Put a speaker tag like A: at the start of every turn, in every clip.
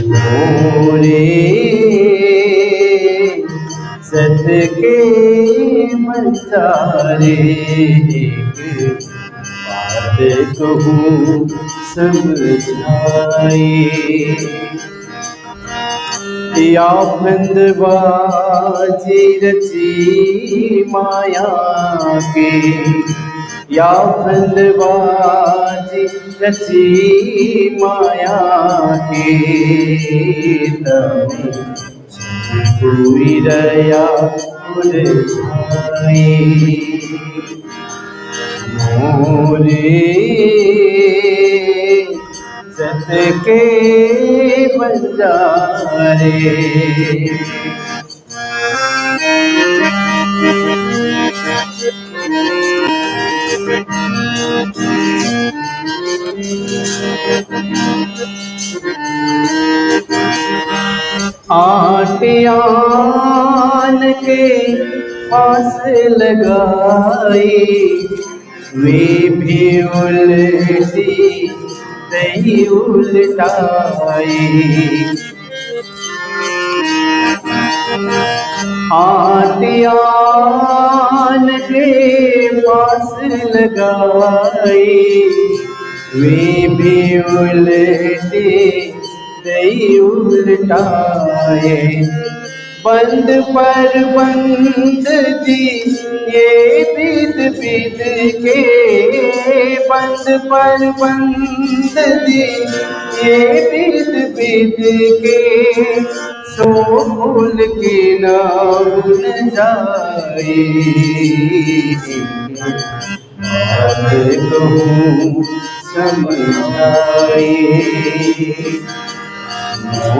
A: मोरे सत के बचारे, एक बात कहूँ समझाए। या फंदबाजी रची माया के, या फंदबाजी रची माया के, तभी हुई रया मुरझाए। मोरे सत के बंजारे, आटियान के फांस लगाई, वे भी उल्टी नहीं उल्टाई। आटियान के फांस लगाई, वे भी उल्टी नहीं उल्टाए। बंद पर बंद दी ये बीत बीत के, बंद पर बंद दी ये बीत बीत के, सो भूल के नाम न जाए। बात कहूँ समझाए।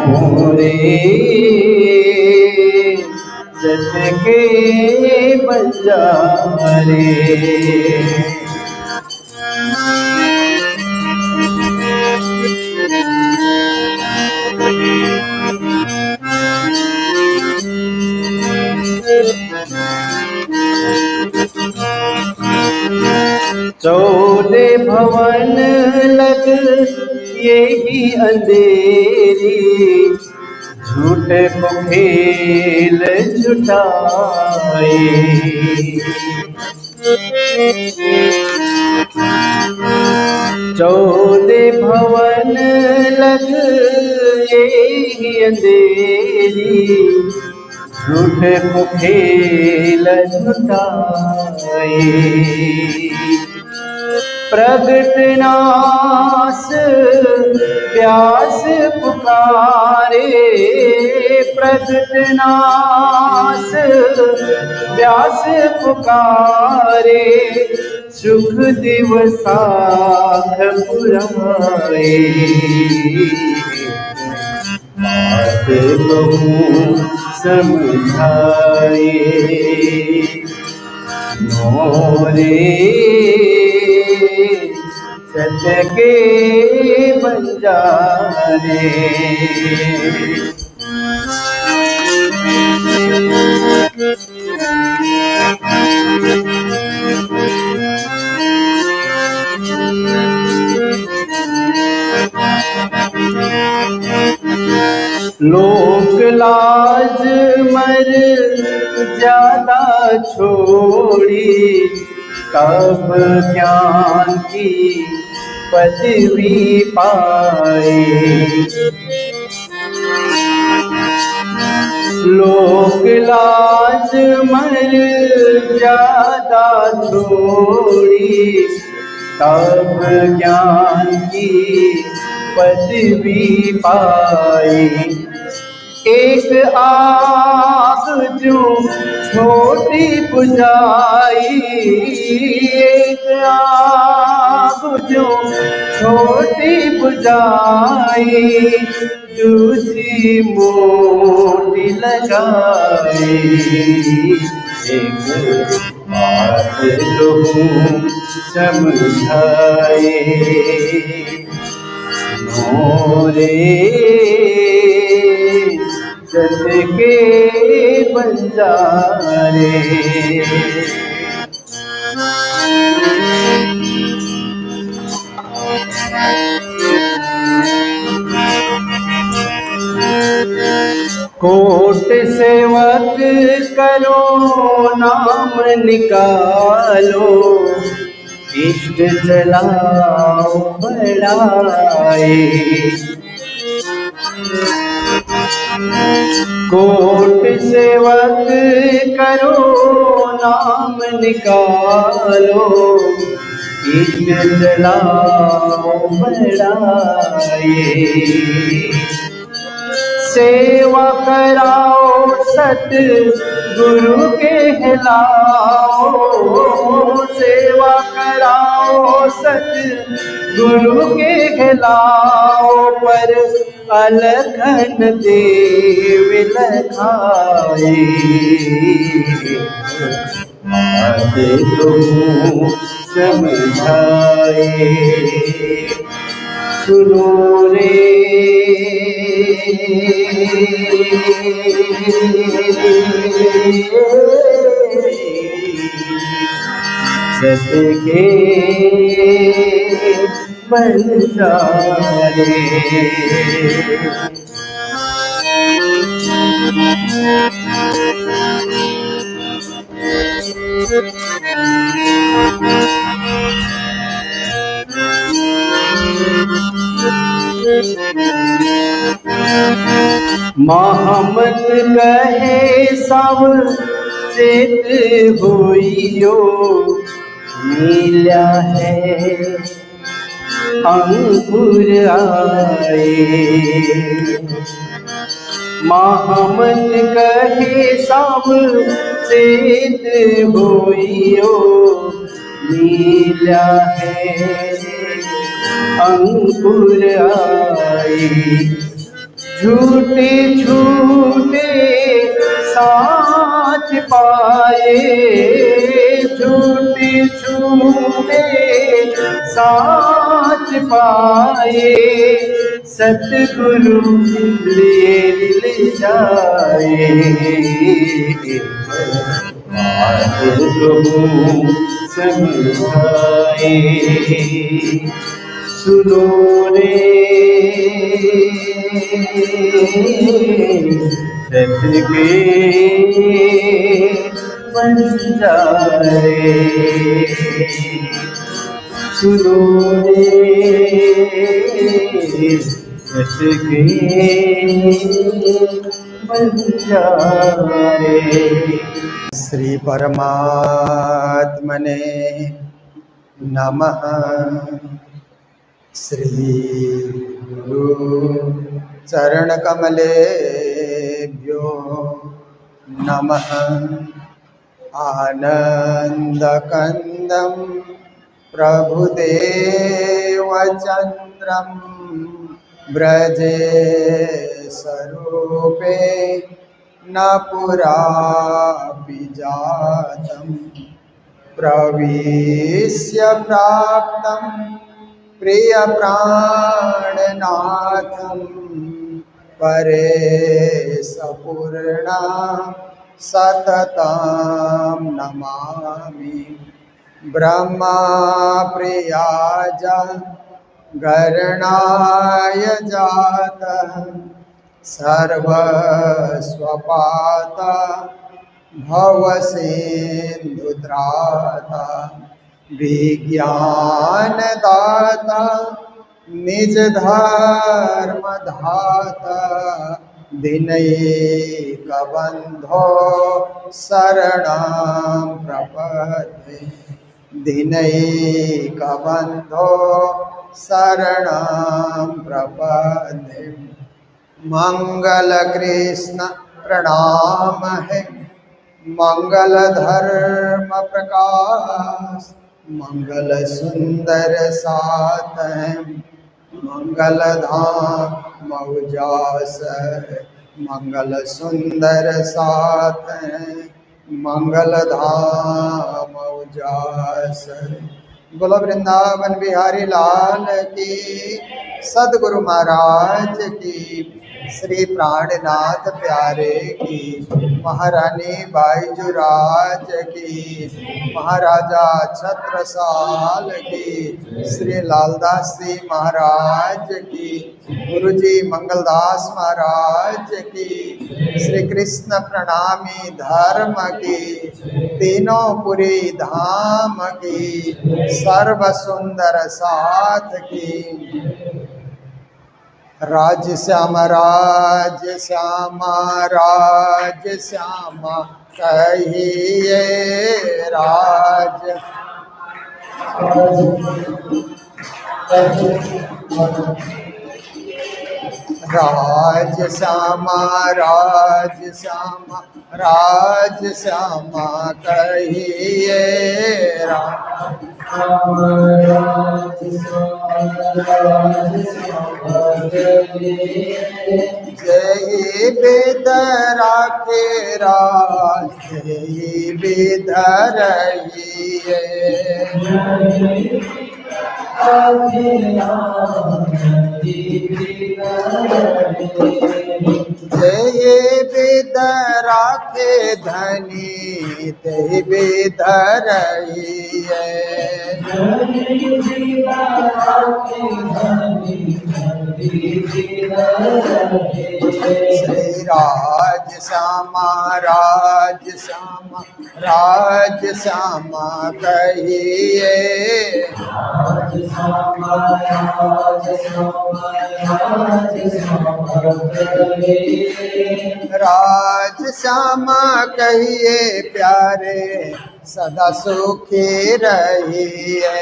A: मोरे सत के बंजारे, चौदे भवन लग यही अंधेरी, झूठे को खेल झुटाए। चौदे भवन लग यही अंधेरी, झूठे को खेल झुटाए। प्रगट नास प्यास पुकारे, प्रगट नास प्यास पुकारे, सुख दिवसाख पुराए। बात कहूँ समझाए। मोरे सत के बंजारे, लोक लाज मर ज्यादा छोड़ी, तब ज्ञान की पदवी पाए। लोक लाज मर ज्यादा छोड़ी, तब ज्ञान की पदवी पाई। एक आग जो छोटी बुझाई, एक आग जो छोटी बुझाई, दूसरी मोटी लगाई। एक बात कहूँ समझाए। मोरे सत के बंजारे, कोट सेवक करो नाम निकालो, इष्ट चलाओ बढ़ाए। कोट सेवक करो नाम निकालो, इष्ट चलाओ बढ़ाए। सेवा कराओ सत गुरु के हिलाओ, सेवा कराओ सत गुरु के हिलाओ, पर अलखन देव लखाए। आगे तुम समझाए, सुनो रे सत्य के बंजारे। मोहम्मद कहे सब चेत होइयो, मिला है अंकुर आए। मोहम्मद कहे सब चेत होइयो, मिला है अंकुर आए। झूठे झूठे साथ पाए, झूठे झूठे साथ पाए, सतगुरु ले जाए। बात कहूं समझाए, सुनो रे सत्य के बंजारे। सुनो रे सत्य के बंजारे।
B: श्री परमात्मने नमः। श्री गुरु चरण कमलेभ्यो नमः। आनंदकंदं प्रभुदेवचन्द्रं व्रजे स्वरूपे न पुरापि जातं। प्रविश्य प्राप्तं प्रियप्राणनाथं परेशपूर्णा सततं नमामि। ब्रह्मा प्रियाज गरणाय जातः सर्वस्वपाता भवसिन्धुत्राता। विज्ञानदाता निज धर्मधाता, दिनैकबन्धो शरणं प्रपद्ये। दिनैकबन्धो शरणं प्रपद्ये। मंगल कृष्ण प्रणाम है, मंगल धर्म प्रकाश, मंगल सुंदर सात है, मंगल धाम उजास है। मंगल सुंदर सात है, मंगल धाम उजास है। बोलो वृंदावन बिहारी लाल की। सदगुरु महाराज की, श्री प्राणनाथ प्यारे की, महारानी बाईजुराज की, महाराजा छत्रसाल की, श्री लालदास जी महाराज की, गुरुजी मंगलदास महाराज की, श्री कृष्ण प्रणामी धर्म की, तीनों पुरी धाम की, सर्व सुंदर साथ की। राज श्यामा राज श्यामा राज श्यामा कहिए राज, राज श्यामा राज श्यामा राज श्यामा कहिए राज, जय बेदरा के राज, जय बेदरइए, जय बेदरा के धनी ते बेदरइए, श्री राज श्यामा राज श्यामा राज श्यामा कहिए, राज श्यामा कहिए प्यारे सदा सुखी रहिए,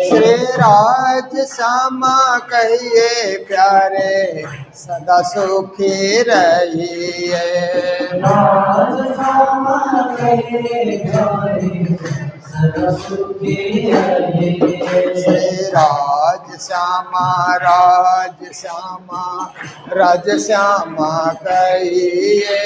B: श्री राज श्यामा कहिए प्यारे सदा सुखी रहिए, श्री राज श्यामा राज श्यामा राज श्यामा कहिए,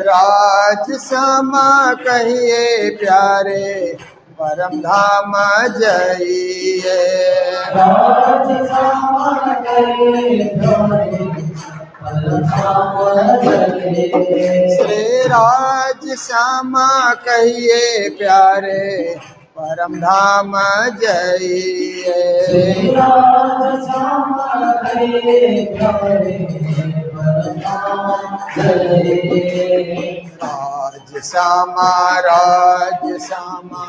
B: राज श्यामा कहिए प्यारे परम धाम जाइए, श्री राज श्यामा कहिए प्यारे परम धाम जाइए, राज श्यामा राज श्यामा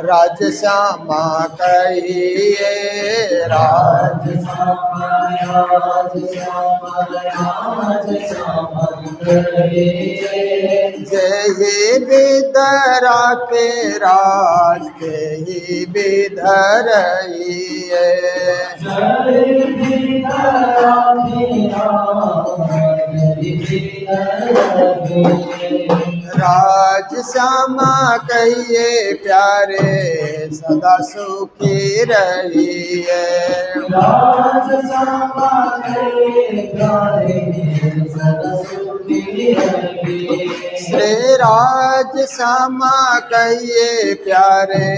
B: राज श्यामा कहिए, राज जय बेदरा के राज ही बेधरइए, राज श्यामा कहिए प्यारे सदा सुखी रहिए, श्री राज श्यामा कहिए प्यारे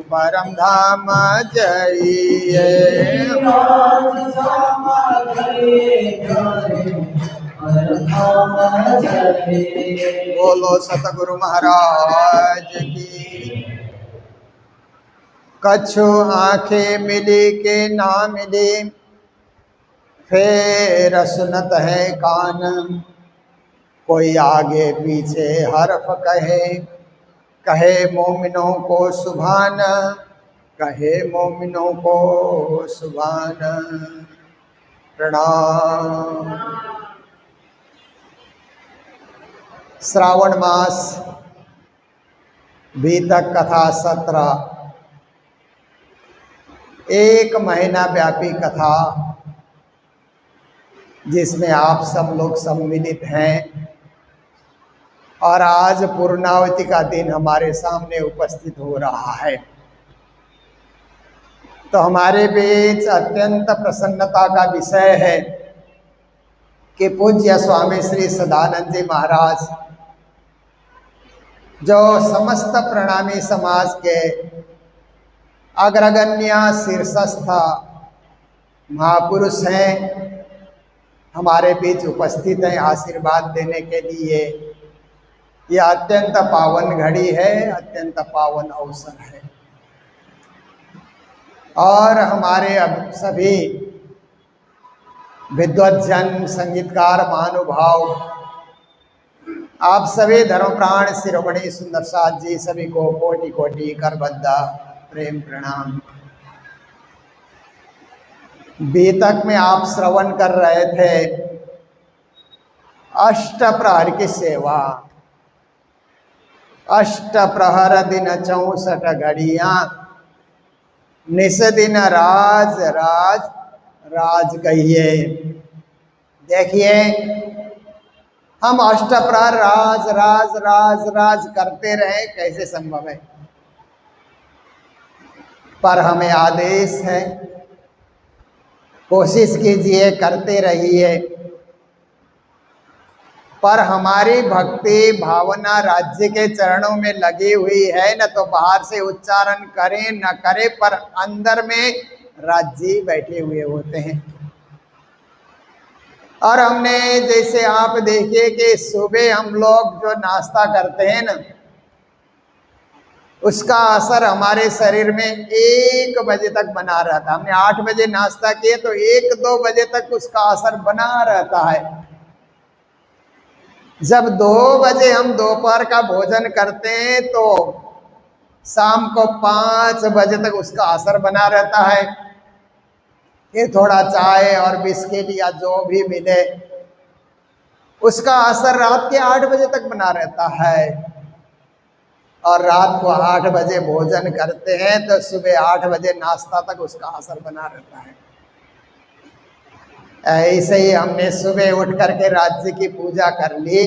B: परम धाम जाइए, बोलो सतगुरु महाराज की। कछु आंखें मिली के ना मिली, फेर सुनत है कान, कोई आगे पीछे हरफ कहे, कहे मोमिनों को सुभान, कहे मोमिनों को सुभान। प्रणाम। श्रावण मास बीतक कथा सत्र, एक महीना व्यापी कथा जिसमें आप सब लोग सम्मिलित हैं और आज पूर्णावती का दिन हमारे सामने उपस्थित हो रहा है। तो हमारे बीच अत्यंत प्रसन्नता का विषय है कि पूज्य स्वामी श्री सदानंद जी महाराज, जो समस्त प्रणामी समाज के अग्रगण्य शीर्षस्थ महापुरुष हैं, हमारे बीच उपस्थित हैं आशीर्वाद देने के लिए। यह अत्यंत पावन घड़ी है, अत्यंत पावन अवसर है। और हमारे अब सभी विद्वज्जन, संगीतकार, महानुभाव, आप सभी धर्मप्राण शिरोमणि सुंदर साथ जी, सभी को कोटि कोटि करबद्धा प्रेम प्रणाम। बीतक में आप श्रवण कर रहे थे अष्ट प्रहर की सेवा। अष्ट प्रहर दिन 64 घड़ियां, निस दिन राज राज राज कहिए। देखिए, हम अष्ट प्रहर राज राज राज राज करते रहे, कैसे संभव है? पर हमें आदेश है, कोशिश कीजिए, करते रहिए। पर हमारी भक्ति भावना राज्य के चरणों में लगी हुई है, न तो बाहर से उच्चारण करें न करें, पर अंदर में राज्य बैठे हुए होते हैं। और हमने, जैसे आप देखिए कि सुबह हम लोग जो नाश्ता करते हैं ना, उसका असर हमारे शरीर में 1 बजे तक बना रहता है। हमने 8 बजे नाश्ता किए तो 1-2 बजे तक उसका असर बना रहता है। जब 2 बजे हम दोपहर का भोजन करते हैं तो शाम को 5 बजे तक उसका असर बना रहता है। फिर थोड़ा चाय और बिस्किट या जो भी मिले, उसका असर रात के 8 बजे तक बना रहता है। और रात को 8 बजे भोजन करते हैं तो सुबह 8 बजे नाश्ता तक उसका असर बना रहता है। ऐसे ही हमने सुबह उठ करके राज्य की पूजा कर ली,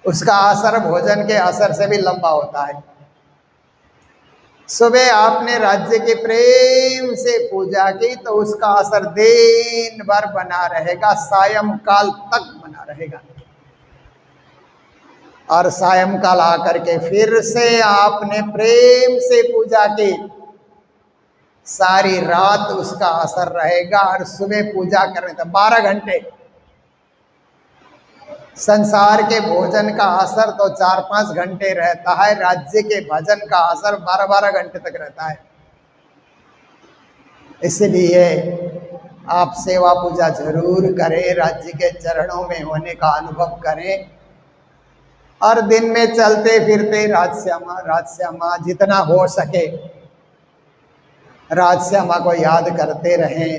B: उसका असर भोजन के असर से भी लंबा होता है। सुबह आपने राज्य के प्रेम से पूजा की तो उसका असर दिन भर बना रहेगा, सायंकाल तक बना रहेगा। और सायंकाल आकर के फिर से आपने प्रेम से पूजा की, सारी रात उसका असर रहेगा। और सुबह पूजा करने तक 12 घंटे। संसार के भोजन का असर तो 4-5 घंटे रहता है, राज्य के भजन का असर 12-12 घंटे तक रहता है। इसलिए आप सेवा पूजा जरूर करें, राज्य के चरणों में होने का अनुभव करें। और दिन में चलते फिरते राजश्यामा राजश्यामा, जितना हो सके राजश्यामा को याद करते रहें।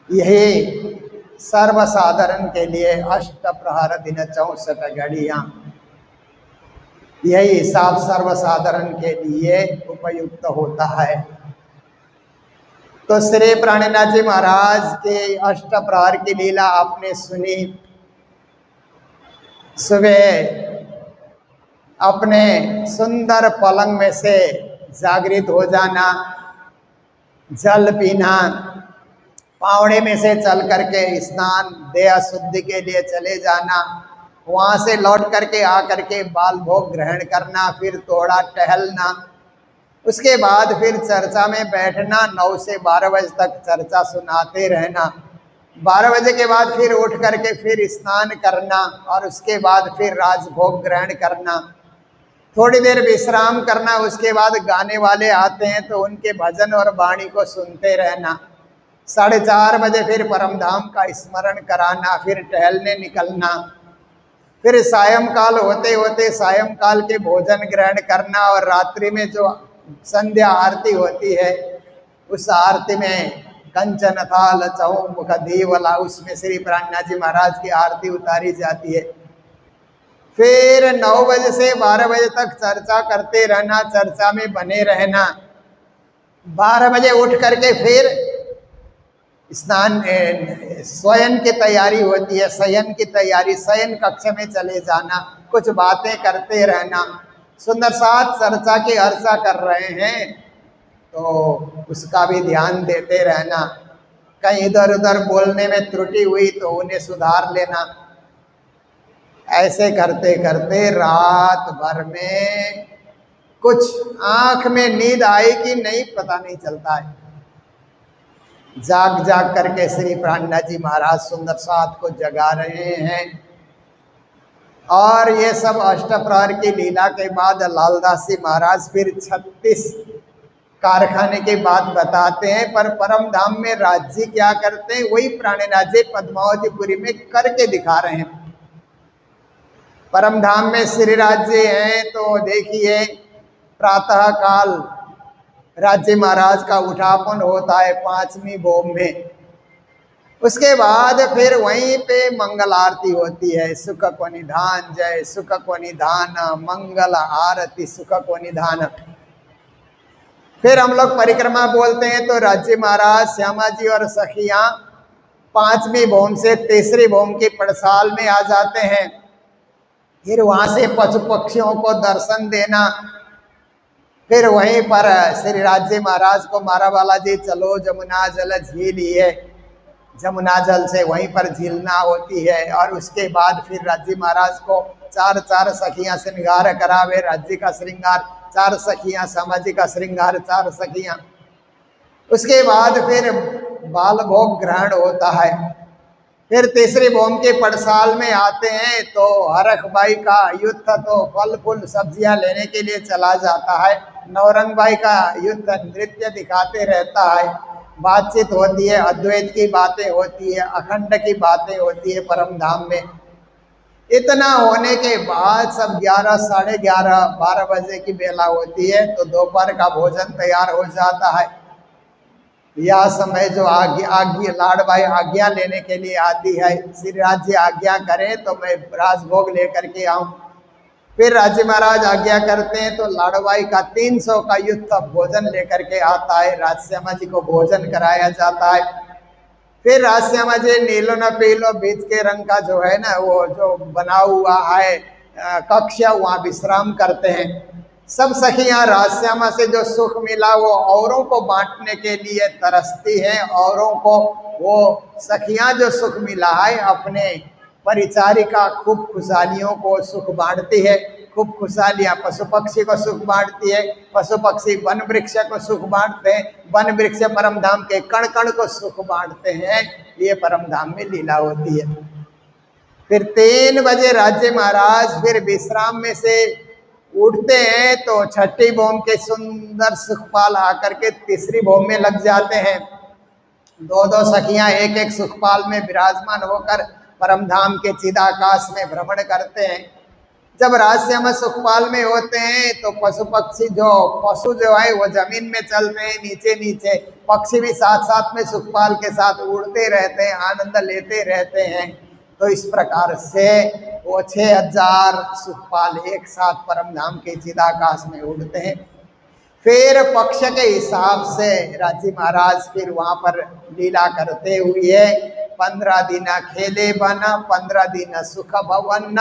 B: यही सर्वसाधारण के लिए अष्ट प्रहर दिन 64 घड़ियां, यही हिसाब सर्वसाधारण के लिए उपयुक्त होता है। तो श्री प्राणनाथ जी महाराज के अष्ट प्रहर की लीला आपने सुनी। सुबह अपने सुंदर पलंग में से जागृत हो जाना, जल पीना, पावड़े में से चल करके स्नान देह शुद्धि के लिए चले जाना, वहाँ से लौट करके आकर के बाल भोग ग्रहण करना, फिर थोड़ा टहलना, उसके बाद फिर चर्चा में बैठना, 9 से 12 बजे तक चर्चा सुनाते रहना। 12 बजे के बाद फिर उठ करके फिर स्नान करना और उसके बाद फिर राजभोग ग्रहण करना, थोड़ी देर विश्राम करना। उसके बाद गाने वाले आते हैं तो उनके भजन और वाणी को सुनते रहना। 4:30 बजे फिर परमधाम का स्मरण कराना, फिर टहलने निकलना, फिर सायंकाल होते होते सायंकाल के भोजन ग्रहण करना। और रात्रि में जो संध्या आरती होती है, उस आरती में कंचन थाल चहुमुख दीवला, उसमें श्री प्राणनाथ जी महाराज की आरती उतारी जाती है। फिर 9 बजे से 12 बजे तक चर्चा करते रहना, चर्चा में बने रहना। 12 बजे उठ करके फिर स्नान, स्वयं की तैयारी होती है, शयन की तैयारी, शयन कक्ष में चले जाना, कुछ बातें करते रहना। सुंदर साथ चर्चा की अर्चा कर रहे हैं तो तो उसका भी ध्यान देते रहना। कहीं इधर उधर बोलने में त्रुटि हुई तो उन्हें सुधार लेना। ऐसे करते करते रात भर में कुछ आंख में नींद आई कि नहीं पता नहीं चलता है। जाग जाग करके श्री प्राणनाथ जी महाराज सुंदर साथ को जगा रहे हैं। और ये सब अष्टप्रहर की लीला के बाद लालदास जी महाराज फिर 36 कारखाने की बात बताते हैं। पर परम धाम में राज्य क्या करते हैं वही प्राणनाथ जी पद्मावतीपुरी में करके दिखा रहे हैं। परम धाम में श्री राज्य हैं तो देखिए प्रातः काल राज्य महाराज का उठापन होता है 5वीं भोम में। उसके बाद फिर वहीं पे मंगल आरती होती है। सुख को निधान, जय सुख को निधान, मंगल आरती सुख को निधान। फिर हम लोग परिक्रमा बोलते हैं तो राज्य महाराज श्यामा जी और सखियां 5वीं भोम से 3री भोम की पड़साल में आ जाते हैं। फिर वहां से पशु पक्षियों को दर्शन देना। फिर वहीं पर श्री राज्य महाराज को मारा बालाजी चलो जमुना जल झील है, जमुना जल से वहीं पर झीलना होती है। और उसके बाद फिर राज्य महाराज को 4 सखियां श्रृंगार करावे। राज्य का श्रृंगार 4 सखियां, समाजी का श्रृंगार 4 सखियां। उसके बाद फिर बाल भोग ग्रहण होता है। फिर 3री भोम के पड़साल में आते हैं तो हरख बाई का युद्ध तो फल फूल सब्जियां लेने के लिए चला जाता है। नौरंग बाई का युद्ध नृत्य दिखाते रहता है। बातचीत होती है, अद्वैत की बातें होती है, अखंड की बातें होती है परम धाम में। इतना होने के बाद सब 11, साढ़े 11, 12 बजे की बेला होती है तो दोपहर का भोजन तैयार हो जाता है। यह समय जो आज्ञा लाडबाई आज्ञा लेने के लिए आती है, श्री राज्य आज्ञा करें तो मैं राजभोग लेकर के आऊं। फिर राज्य महाराज आज्ञा करते हैं तो लाडबाई का 300 का युद्ध भोजन लेकर के आता है। राजश्यामा जी को भोजन कराया जाता है। फिर राजश्यामा जी नीलो न पीलो बीच के रंग का जो है ना वो जो बना हुआ है कक्ष, वहाँ विश्राम करते हैं। सब सखियां राजश्यामा से जो सुख मिला वो औरों को बांटने के लिए तरसती हैं। औरों को वो सखियां जो सुख मिला है अपने परिचारिका खूब खुशहालियों को सुख बांटती है। खूब खुशहालियाँ पशु पक्षी को सुख बांटती है। पशु पक्षी वन वृक्ष को सुख बांटते हैं। वन वृक्ष परम धाम के कण कण को सुख बांटते हैं। ये परम धाम में लीला होती है। फिर 3 बजे राज्य महाराज फिर विश्राम में से उठते हैं तो 6ठी भोम के सुंदर सुखपाल आकर के 3री भोम में लग जाते हैं। 2 सखियां एक सुखपाल में विराजमान होकर परम धाम के चिदाकाश में भ्रमण करते हैं। जब राजश्यामा सुखपाल में होते हैं तो पशु पक्षी पशु जो है वो जमीन में चलते हैं, नीचे नीचे। पक्षी भी साथ साथ में सुखपाल के साथ उड़ते रहते हैं, आनंद लेते रहते हैं। तो इस प्रकार से वो 6000 सुखपाल एक साथ परम धाम के चिदाकाश में उड़ते हैं। फिर पक्ष के हिसाब से राज्य महाराज फिर वहाँ पर लीला करते हुए 15 दिन खेले बना, 15 दिन सुख भवन।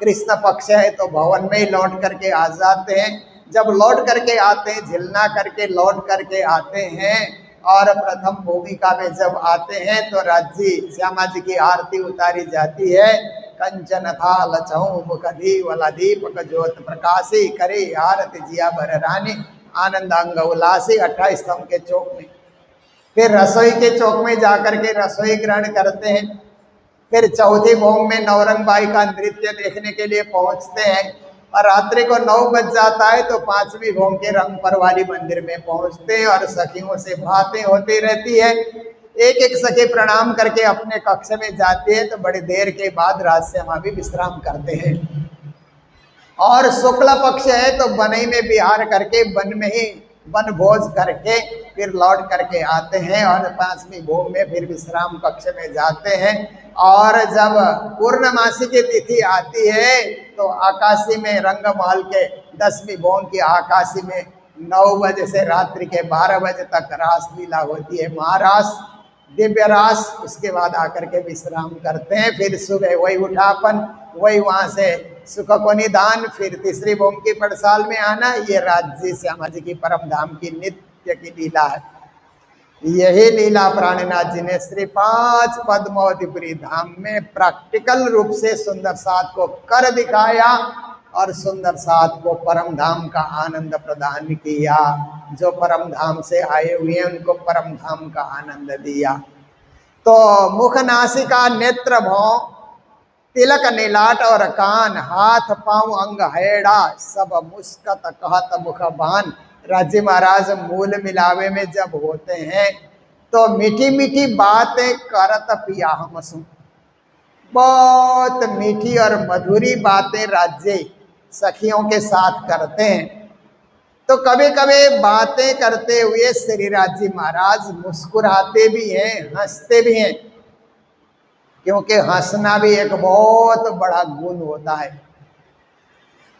B: कृष्ण पक्ष है तो भवन में ही लौट करके आ जाते हैं। जब लौट करके आते हैं, झिलना करके लौट करके आते हैं और प्रथम भूमिका में जब आते हैं तो राज्य श्यामा जी की आरती उतारी जाती है। कंचन था लचहु मुख दीवला दीपक ज्योत प्रकाशी करे आरती जिया बर रानी आनंद अंग उल्लासी 28 स्तंभ के चौक में। फिर रसोई के चौक में जाकर के रसोई ग्रहण करते हैं। फिर 4थी भोम में नौरंग बाई का नृत्य देखने के लिए पहुंचते हैं और रात्रि को 9 बज जाता है तो 5वीं भोम के रंग परवारी मंदिर में पहुंचते हैं और सखियों से बातें होती रहती है। एक सखी प्रणाम करके अपने कक्ष में जाती है तो बड़ी देर के बाद राजश्यामा भी विश्राम करते हैं। और शुक्ल पक्ष है तो बनई में विहार करके वन में ही वन भोज करके फिर लौट करके आते हैं और 5वीं भोम में फिर विश्राम कक्ष में जाते हैं। और जब पूर्णमासी की तिथि आती है तो आकाशी में रंगमहल के 10वीं भोम की आकाशी में 9 बजे से रात्रि के 12 बजे तक रास लीला होती है, महारास दिव्य रास। उसके बाद आकर के विश्राम करते हैं। फिर सुबह वही उठापन, वही वहाँ से सुख को निदान, फिर 3री भोम की पड़साल में आना। ये राज्य श्यामा जी की परम धाम की नित्य नृत्य की लीला है। यही लीला प्राणनाथ जी ने श्री 5 पद्मावतीपुरी धाम में प्रैक्टिकल रूप से सुंदर साथ को कर दिखाया और सुंदर साथ को परम धाम का आनंद प्रदान किया। जो परम धाम से आए हुए हैं उनको परम धाम का आनंद दिया। तो मुख नासिका नेत्र भौं तिलक नीलाट और कान हाथ पांव अंग हैड़ा सब मुस्कत कहत मुख बान। राज्य महाराज मूल मिलावे में जब होते हैं तो मीठी मीठी बातें करत पिया हमसु। बहुत मीठी और मधुरी बातें राज्य सखियों के साथ करते हैं। तो कभी कभी बातें करते हुए श्री राज्य महाराज मुस्कुराते भी हैं, हंसते भी हैं, क्योंकि हंसना भी एक बहुत बड़ा गुण होता है।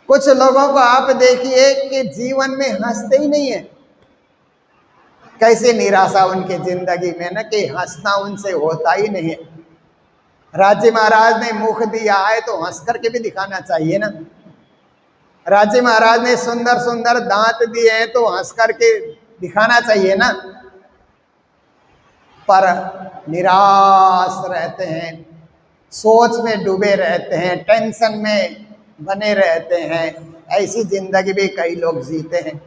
B: कुछ लोगों को आप देखिए कि जीवन में हंसते ही नहीं है। कैसे निराशा उनकी जिंदगी में ना कि हंसना उनसे होता ही नहीं है। राज्य महाराज ने मुख दिया है तो हंस करके भी दिखाना चाहिए ना। राज्य महाराज ने सुंदर सुंदर दांत दिए हैं तो हंस करके दिखाना चाहिए ना। पर निराश रहते हैं, सोच में डूबे रहते हैं, टेंशन में बने रहते हैं। ऐसी जिंदगी भी कई लोग जीते हैं।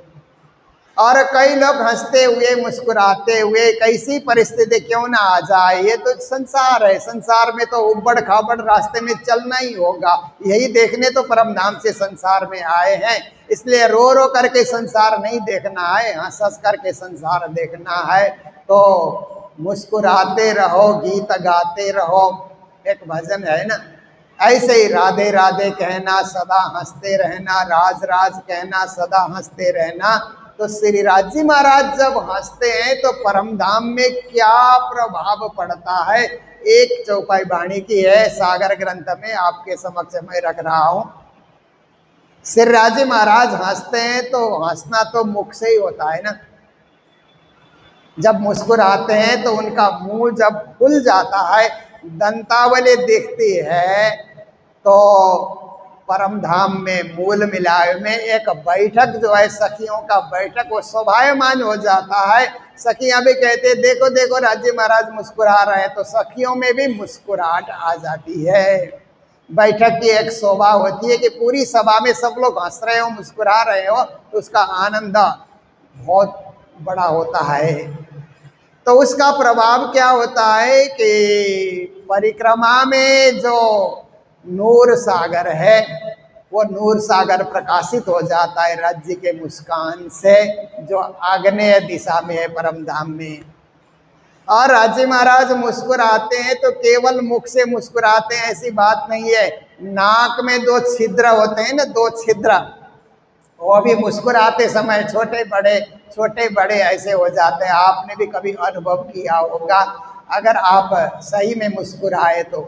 B: और कई लोग हंसते हुए मुस्कुराते हुए कैसी परिस्थिति क्यों ना आ जाए, ये तो संसार है। संसार में तो उबड़ खाबड़ रास्ते में चलना ही होगा। यही देखने तो परम धाम से संसार में आए हैं। इसलिए रो रो करके संसार नहीं देखना है, हंस हंस करके संसार देखना है। तो मुस्कुराते रहो, गीत गाते रहो। एक भजन है ना, ऐसे ही राधे राधे कहना, सदा हंसते रहना, राज राज कहना, सदा हंसते रहना। तो श्री राज्य महाराज जब हंसते हैं तो परम धाम में क्या प्रभाव पड़ता है। एक चौपाई वाणी की है सागर ग्रंथ में, आपके समक्ष मैं रख रहा हूं। श्री राज्य महाराज हंसते हैं तो हंसना तो मुख से ही होता है ना। जब मुस्कुराते हैं तो उनका मुंह जब खुल जाता है, दंतावली दिखती है। तो परम धाम में मूल मिलावे में एक बैठक जो है सखियों का बैठक, वो शोभायमान हो जाता है। सखियां भी कहते हैं देखो देखो राज्य महाराज मुस्कुरा रहे हैं, तो सखियों में भी मुस्कुराहट आ जाती है। बैठक की एक शोभा होती है कि पूरी सभा में सब लोग हंस रहे हो, मुस्कुरा रहे हो, तो उसका आनंद बहुत बड़ा होता है। तो उसका प्रभाव क्या होता है कि परिक्रमा में जो नूर सागर है वो नूर सागर प्रकाशित हो जाता है राज्य के मुस्कान से, जो आग्नेय दिशा में है परम धाम में। और राज्य महाराज मुस्कुराते हैं तो केवल मुख से मुस्कुराते हैं ऐसी बात नहीं है। नाक में 2 छिद्र होते हैं ना, 2 छिद्र, वो भी मुस्कुराते समय छोटे बड़े ऐसे हो जाते हैं। आपने भी कभी अनुभव किया होगा। अगर आप सही में मुस्कुराए तो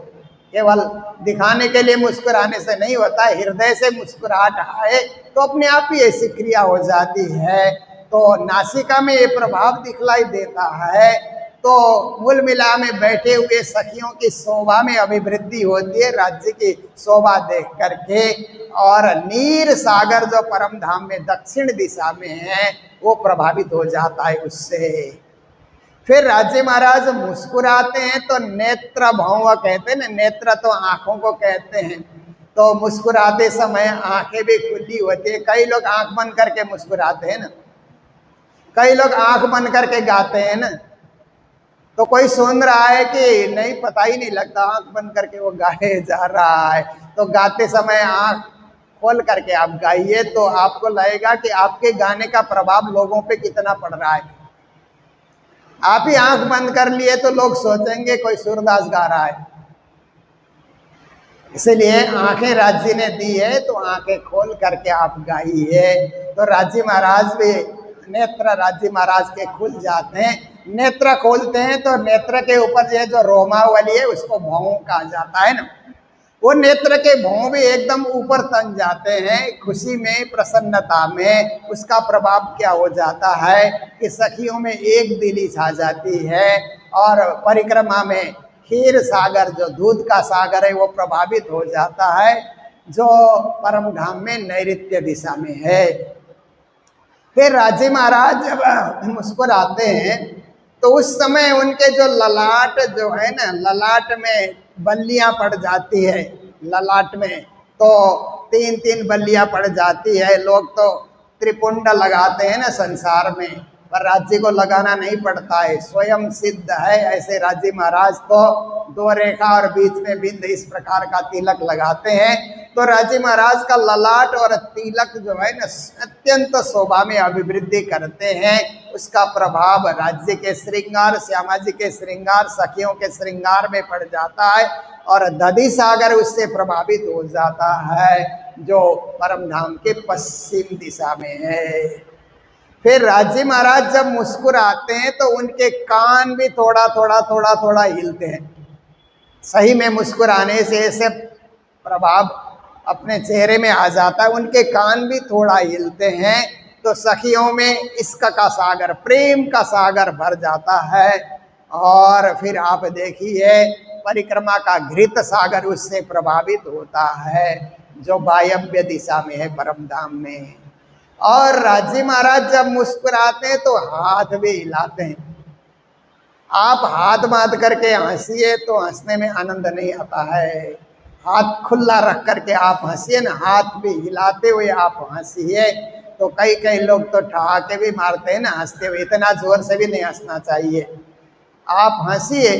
B: केवल दिखाने के लिए मुस्कुराने से नहीं होता है, हृदय से मुस्कुराहट आए तो अपने आप ही ऐसी क्रिया हो जाती है। तो नासिका में ये प्रभाव दिखलाई देता है। तो मूल मिला में बैठे हुए सखियों की शोभा में अभिवृद्धि होती है राज्य की शोभा देख करके। और नीर सागर जो परम धाम में दक्षिण दिशा में है वो प्रभावित हो जाता है उससे। फिर राज्य महाराज मुस्कुराते हैं तो नेत्र भौं कहते हैं ना, नेत्र तो आंखों को कहते हैं। तो मुस्कुराते समय आंखें भी खुली होती है। कई लोग आंख बंद करके मुस्कुराते हैं ना, कई लोग आंख बंद करके गाते हैं ना। तो कोई सुन रहा है कि नहीं, पता ही नहीं लगता, आंख बंद करके वो गाए जा रहा है। तो गाते समय आंख खोल करके आप गाइए तो आपको लगेगा कि आपके गाने का प्रभाव लोगों पे कितना पड़ रहा है। आप ही आंख बंद कर लिए तो लोग सोचेंगे कोई सूरदास गा रहा है। इसलिए आंखें राज्य ने दी है तो आंखें खोल करके आप गाइए। तो राज्य महाराज भी, नेत्र राज्य महाराज के खुल जाते हैं। नेत्र खोलते हैं तो नेत्र के ऊपर जो रोमावली है उसको भौं कहा जाता है ना, वो नेत्र के भौं भी एकदम ऊपर तन जाते हैं खुशी में, प्रसन्नता में। उसका प्रभाव क्या हो जाता है कि सखियों में एक दिली छा जाती है। और परिक्रमा में क्षीर सागर जो दूध का सागर है वो प्रभावित हो जाता है, जो परम धाम में नैऋत्य दिशा में है। फिर राजी महाराज जब मुस्कुराते हैं तो उस समय उनके जो ललाट जो है ना, ललाट में बल्लियां पड़ जाती है, ललाट में तो 3-3 बल्लियां पड़ जाती है। लोग तो त्रिपुंड लगाते हैं ना संसार में, पर राज्य को लगाना नहीं पड़ता है, स्वयं सिद्ध है। ऐसे राज्य महाराज तो 2 रेखा और बीच में बिंद इस प्रकार का तिलक लगाते हैं। तो राज्य महाराज का ललाट और तिलक जो है ना अत्यंत शोभा में अभिवृद्धि करते हैं। उसका प्रभाव राज्य के श्रृंगार, श्यामा जी के श्रृंगार, सखियों के श्रृंगार में पड़ जाता है और दधि सागर उससे प्रभावित हो जाता है, जो परम धाम के पश्चिम दिशा में है। फिर राज्य महाराज जब मुस्कुराते हैं तो उनके कान भी थोड़ा हिलते हैं। सही में मुस्कुराने से ऐसे प्रभाव अपने चेहरे में आ जाता है, उनके कान भी थोड़ा हिलते हैं तो सखियों में इश्क का सागर, प्रेम का सागर भर जाता है। और फिर आप देखिए परिक्रमा का घृत सागर उससे प्रभावित होता है, जो वायव्य दिशा में है परम धाम में। और राज्य महाराज जब मुस्कुराते हैं तो हाथ भी हिलाते हैं। आप हाथ बांध करके हंसिए तो हंसने में आनंद नहीं आता है, हाथ खुला रख करके आप हंसिए ना, हाथ भी हिलाते हुए आप हंसिए। तो कई लोग तो ठहाके भी मारते हैं ना हंसते हुए, इतना जोर से भी नहीं हंसना चाहिए। आप हंसिए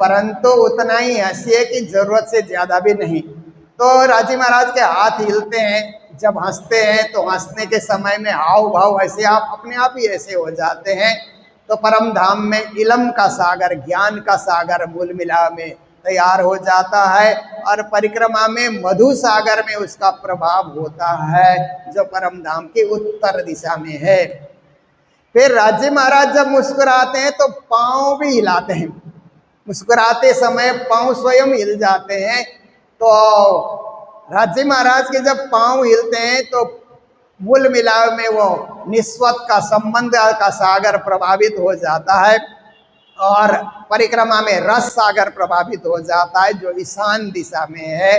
B: परंतु उतना ही हंसिए कि जरूरत से ज़्यादा भी नहीं। तो राजी महाराज के हाथ हिलते हैं जब हंसते हैं, तो हंसने के समय में हाव भाव ऐसे आप अपने आप ही ऐसे हो जाते हैं। तो परम धाम में इलम का सागर, ज्ञान का सागर मूल मिला में तैयार हो जाता है और परिक्रमा में मधु सागर में उसका प्रभाव होता है, जो परम धाम की उत्तर दिशा में है। फिर राज्य महाराज जब मुस्कुराते हैं तो पांव भी हिलाते हैं, मुस्कुराते समय पांव स्वयं हिल जाते हैं। तो राज्य महाराज के जब पांव हिलते हैं तो मूल मिलाव में वो निस्वत का संबंध का सागर प्रभावित हो जाता है और परिक्रमा में रस सागर प्रभावित हो जाता है, जो ईशान दिशा में है।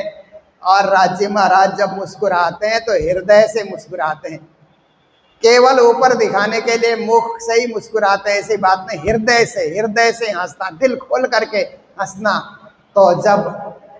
B: और राज्य महाराज जब मुस्कुराते हैं तो हृदय से मुस्कुराते हैं, केवल ऊपर दिखाने के लिए मुख से ही मुस्कुराते हैं ऐसी बात नहीं, हृदय से हंसना, दिल खोल करके हंसना। तो जब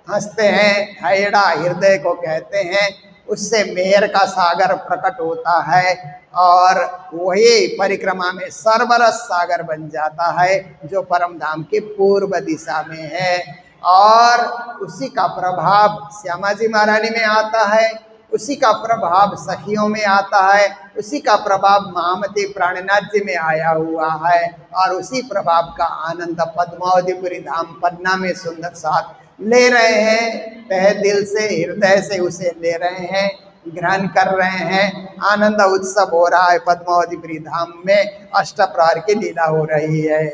B: हंसते हैं, हैड़ा हृदय को कहते हैं, उससे मेहर का सागर प्रकट होता है और वही परिक्रमा में सर्वरस सागर बन जाता है, जो परम धाम के पूर्व दिशा में है। और उसी का प्रभाव श्यामा जी महारानी में आता है, उसी का प्रभाव सखियों में आता है, उसी का प्रभाव महामती प्राणनाथ जी में आया हुआ है और उसी प्रभाव का आनंद पद्मावतीपुरी धाम पन्ना में सुंदर साथ ले रहे हैं। तहे दिल से, हृदय से उसे ले रहे हैं, ग्रहण कर रहे हैं। आनंद उत्सव हो रहा है पद्मावतीपुरी धाम में, अष्टप्रहर की लीला हो रही है।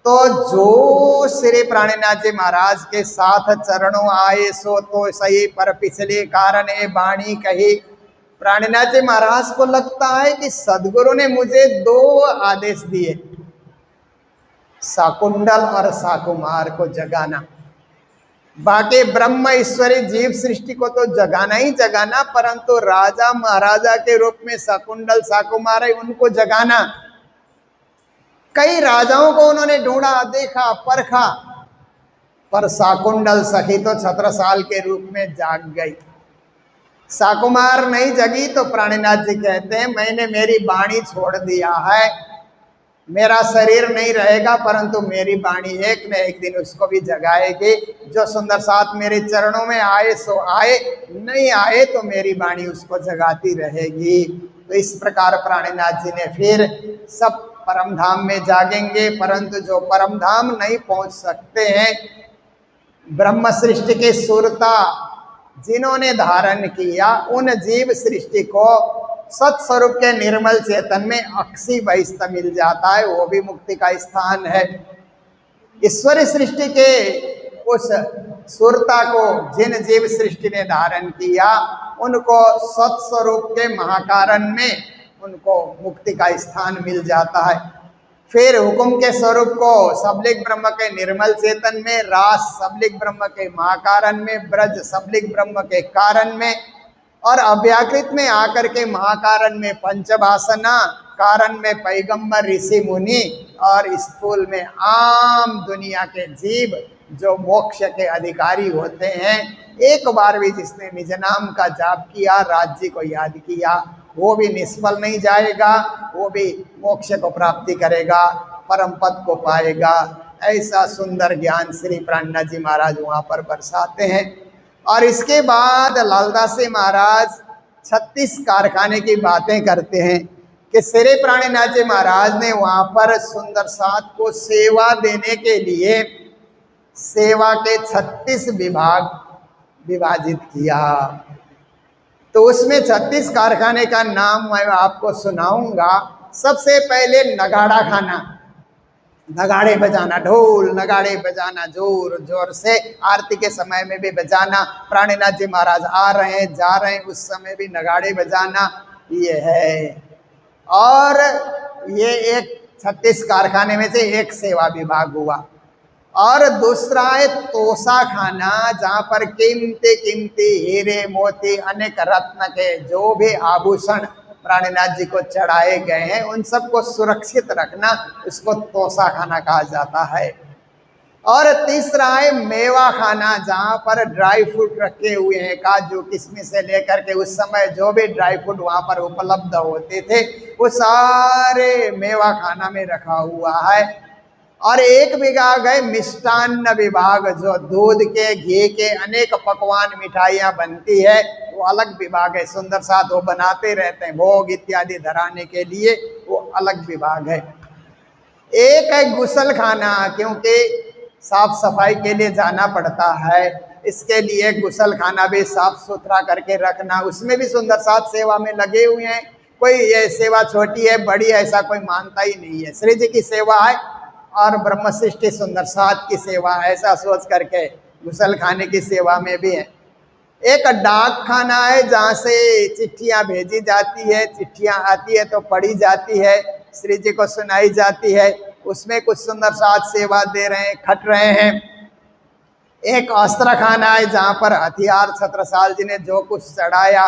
B: तो जो श्री प्राणनाथ जी महाराज के साथ चरणों आए सो तो सही, पर पिछले कारण ए बाणी कही। प्राणनाथ जी महाराज को लगता है कि सदगुरु ने मुझे 2 आदेश दिए, शाकुंडल और शाकुमार को जगाना। बाकी ब्रह्म ईश्वरी जीव सृष्टि को तो जगाना ही जगाना, परंतु राजा महाराजा के रूप में शाकुंडल शाकुमार है, उनको जगाना। कई राजाओं को उन्होंने ढूंढा, देखा, परखा, पर शाकुंडल सखी तो छत्रसाल के रूप में जाग गई, शाकुमार नहीं जगी। तो प्राणनाथ जी कहते हैं मैंने मेरी वाणी छोड़ दिया है, मेरा शरीर नहीं रहेगा परंतु मेरी वाणी एक न एक दिन उसको भी जगाएगी। जो सुंदर साथ मेरे चरणों में आए सो आए, नहीं आए तो मेरी वाणी उसको जगाती रहेगी। तो इस प्रकार प्राणनाथ जी ने फिर सब परम धाम में जागेंगे, परंतु जो परम धाम नहीं पहुंच सकते हैं, ब्रह्म सृष्टि के सुरता जिन्होंने धारण किया, उन जीव सृष्टि को सत्स्वरूप के निर्मल चेतन में अक्षी बहिष्ठ मिल जाता है, वो भी मुक्ति का स्थान है। ईश्वरी सृष्टि के उस सुरता को जिन जीव सृष्टि ने धारण किया, उनको सत्स्वरूप के महाकारण में उनको मुक्ति का स्थान मिल जाता है। फिर हुकुम के स्वरूप को सबलिक ब्रह्म के निर्मल चेतन में, रास सबलिक ब्रह्म के महाकारण में, ब्रज सबलिक ब्रह्म के कारण में, और अव्याकृत में आकर के महाकारण में पंचभासना, कारण में पैगंबर ऋषि मुनि, और स्थूल में आम दुनिया के जीव जो मोक्ष के अधिकारी होते हैं। एक बार भी जिसने निज नाम का जाप किया, राज्य को याद किया, वो भी निष्फल नहीं जाएगा, वो भी मोक्ष को प्राप्ति करेगा, परम पद को पाएगा। ऐसा सुंदर ज्ञान श्री प्राणनाथ जी महाराज वहाँ पर बरसाते हैं। और इसके बाद लालदास जी महाराज 36 कारखाने की बातें करते हैं कि श्री प्राणनाथ जी महाराज ने वहाँ पर सुंदर साथ को सेवा देने के लिए सेवा के 36 विभाग विभाजित किया। तो उसमें 36 कारखाने का नाम मैं आपको सुनाऊंगा। सबसे पहले नगाड़ा खाना, नगाड़े बजाना, ढोल नगाड़े बजाना, जोर जोर से आरती के समय में भी बजाना। प्राणनाथ जी महाराज आ रहे हैं, जा रहे हैं, उस समय भी नगाड़े बजाना, ये है। और ये एक 36 कारखाने में से एक सेवा विभाग हुआ। और दूसरा है तोसा खाना, जहाँ पर कीमती कीमती हीरे मोती अनेक रत्न के जो भी आभूषण प्राणनाथ जी को चढ़ाए गए हैं उन सबको सुरक्षित रखना, उसको तोसा खाना कहा जाता है। और तीसरा है मेवा खाना, जहाँ पर ड्राई फ्रूट रखे हुए हैं, काजू किशमिश से लेकर के उस समय जो भी ड्राई फ्रूट वहाँ पर उपलब्ध होते थे वो सारे मेवा खाना में रखा हुआ है। और एक विभाग है मिष्टान्न विभाग, जो दूध के घी के अनेक पकवान मिठाइयाँ बनती है, वो अलग विभाग है। सुंदर साथ वो बनाते रहते हैं, भोग इत्यादि धराने के लिए वो अलग विभाग है। एक है गुसल खाना, क्योंकि साफ सफाई के लिए जाना पड़ता है, इसके लिए गुसल खाना भी साफ सुथरा करके रखना। उसमें भी सुंदर साथ सेवा में लगे हुए हैं। कोई ये सेवा छोटी है बड़ी है ऐसा कोई मानता ही नहीं है। श्री जी की सेवा है और ब्रह्म सृष्टि सुंदर साथ की सेवा, ऐसा सोच करके गुसल खाने की सेवा में भी है। एक डाक खाना है, जहाँ से चिट्ठियाँ भेजी जाती है, चिट्ठियाँ आती है तो पढ़ी जाती है, श्री जी को सुनाई जाती है, उसमें कुछ सुंदर साथ सेवा दे रहे हैं, खट रहे हैं। एक अस्त्र खाना है, जहाँ पर हथियार छत्रसाल जी ने जो कुछ चढ़ाया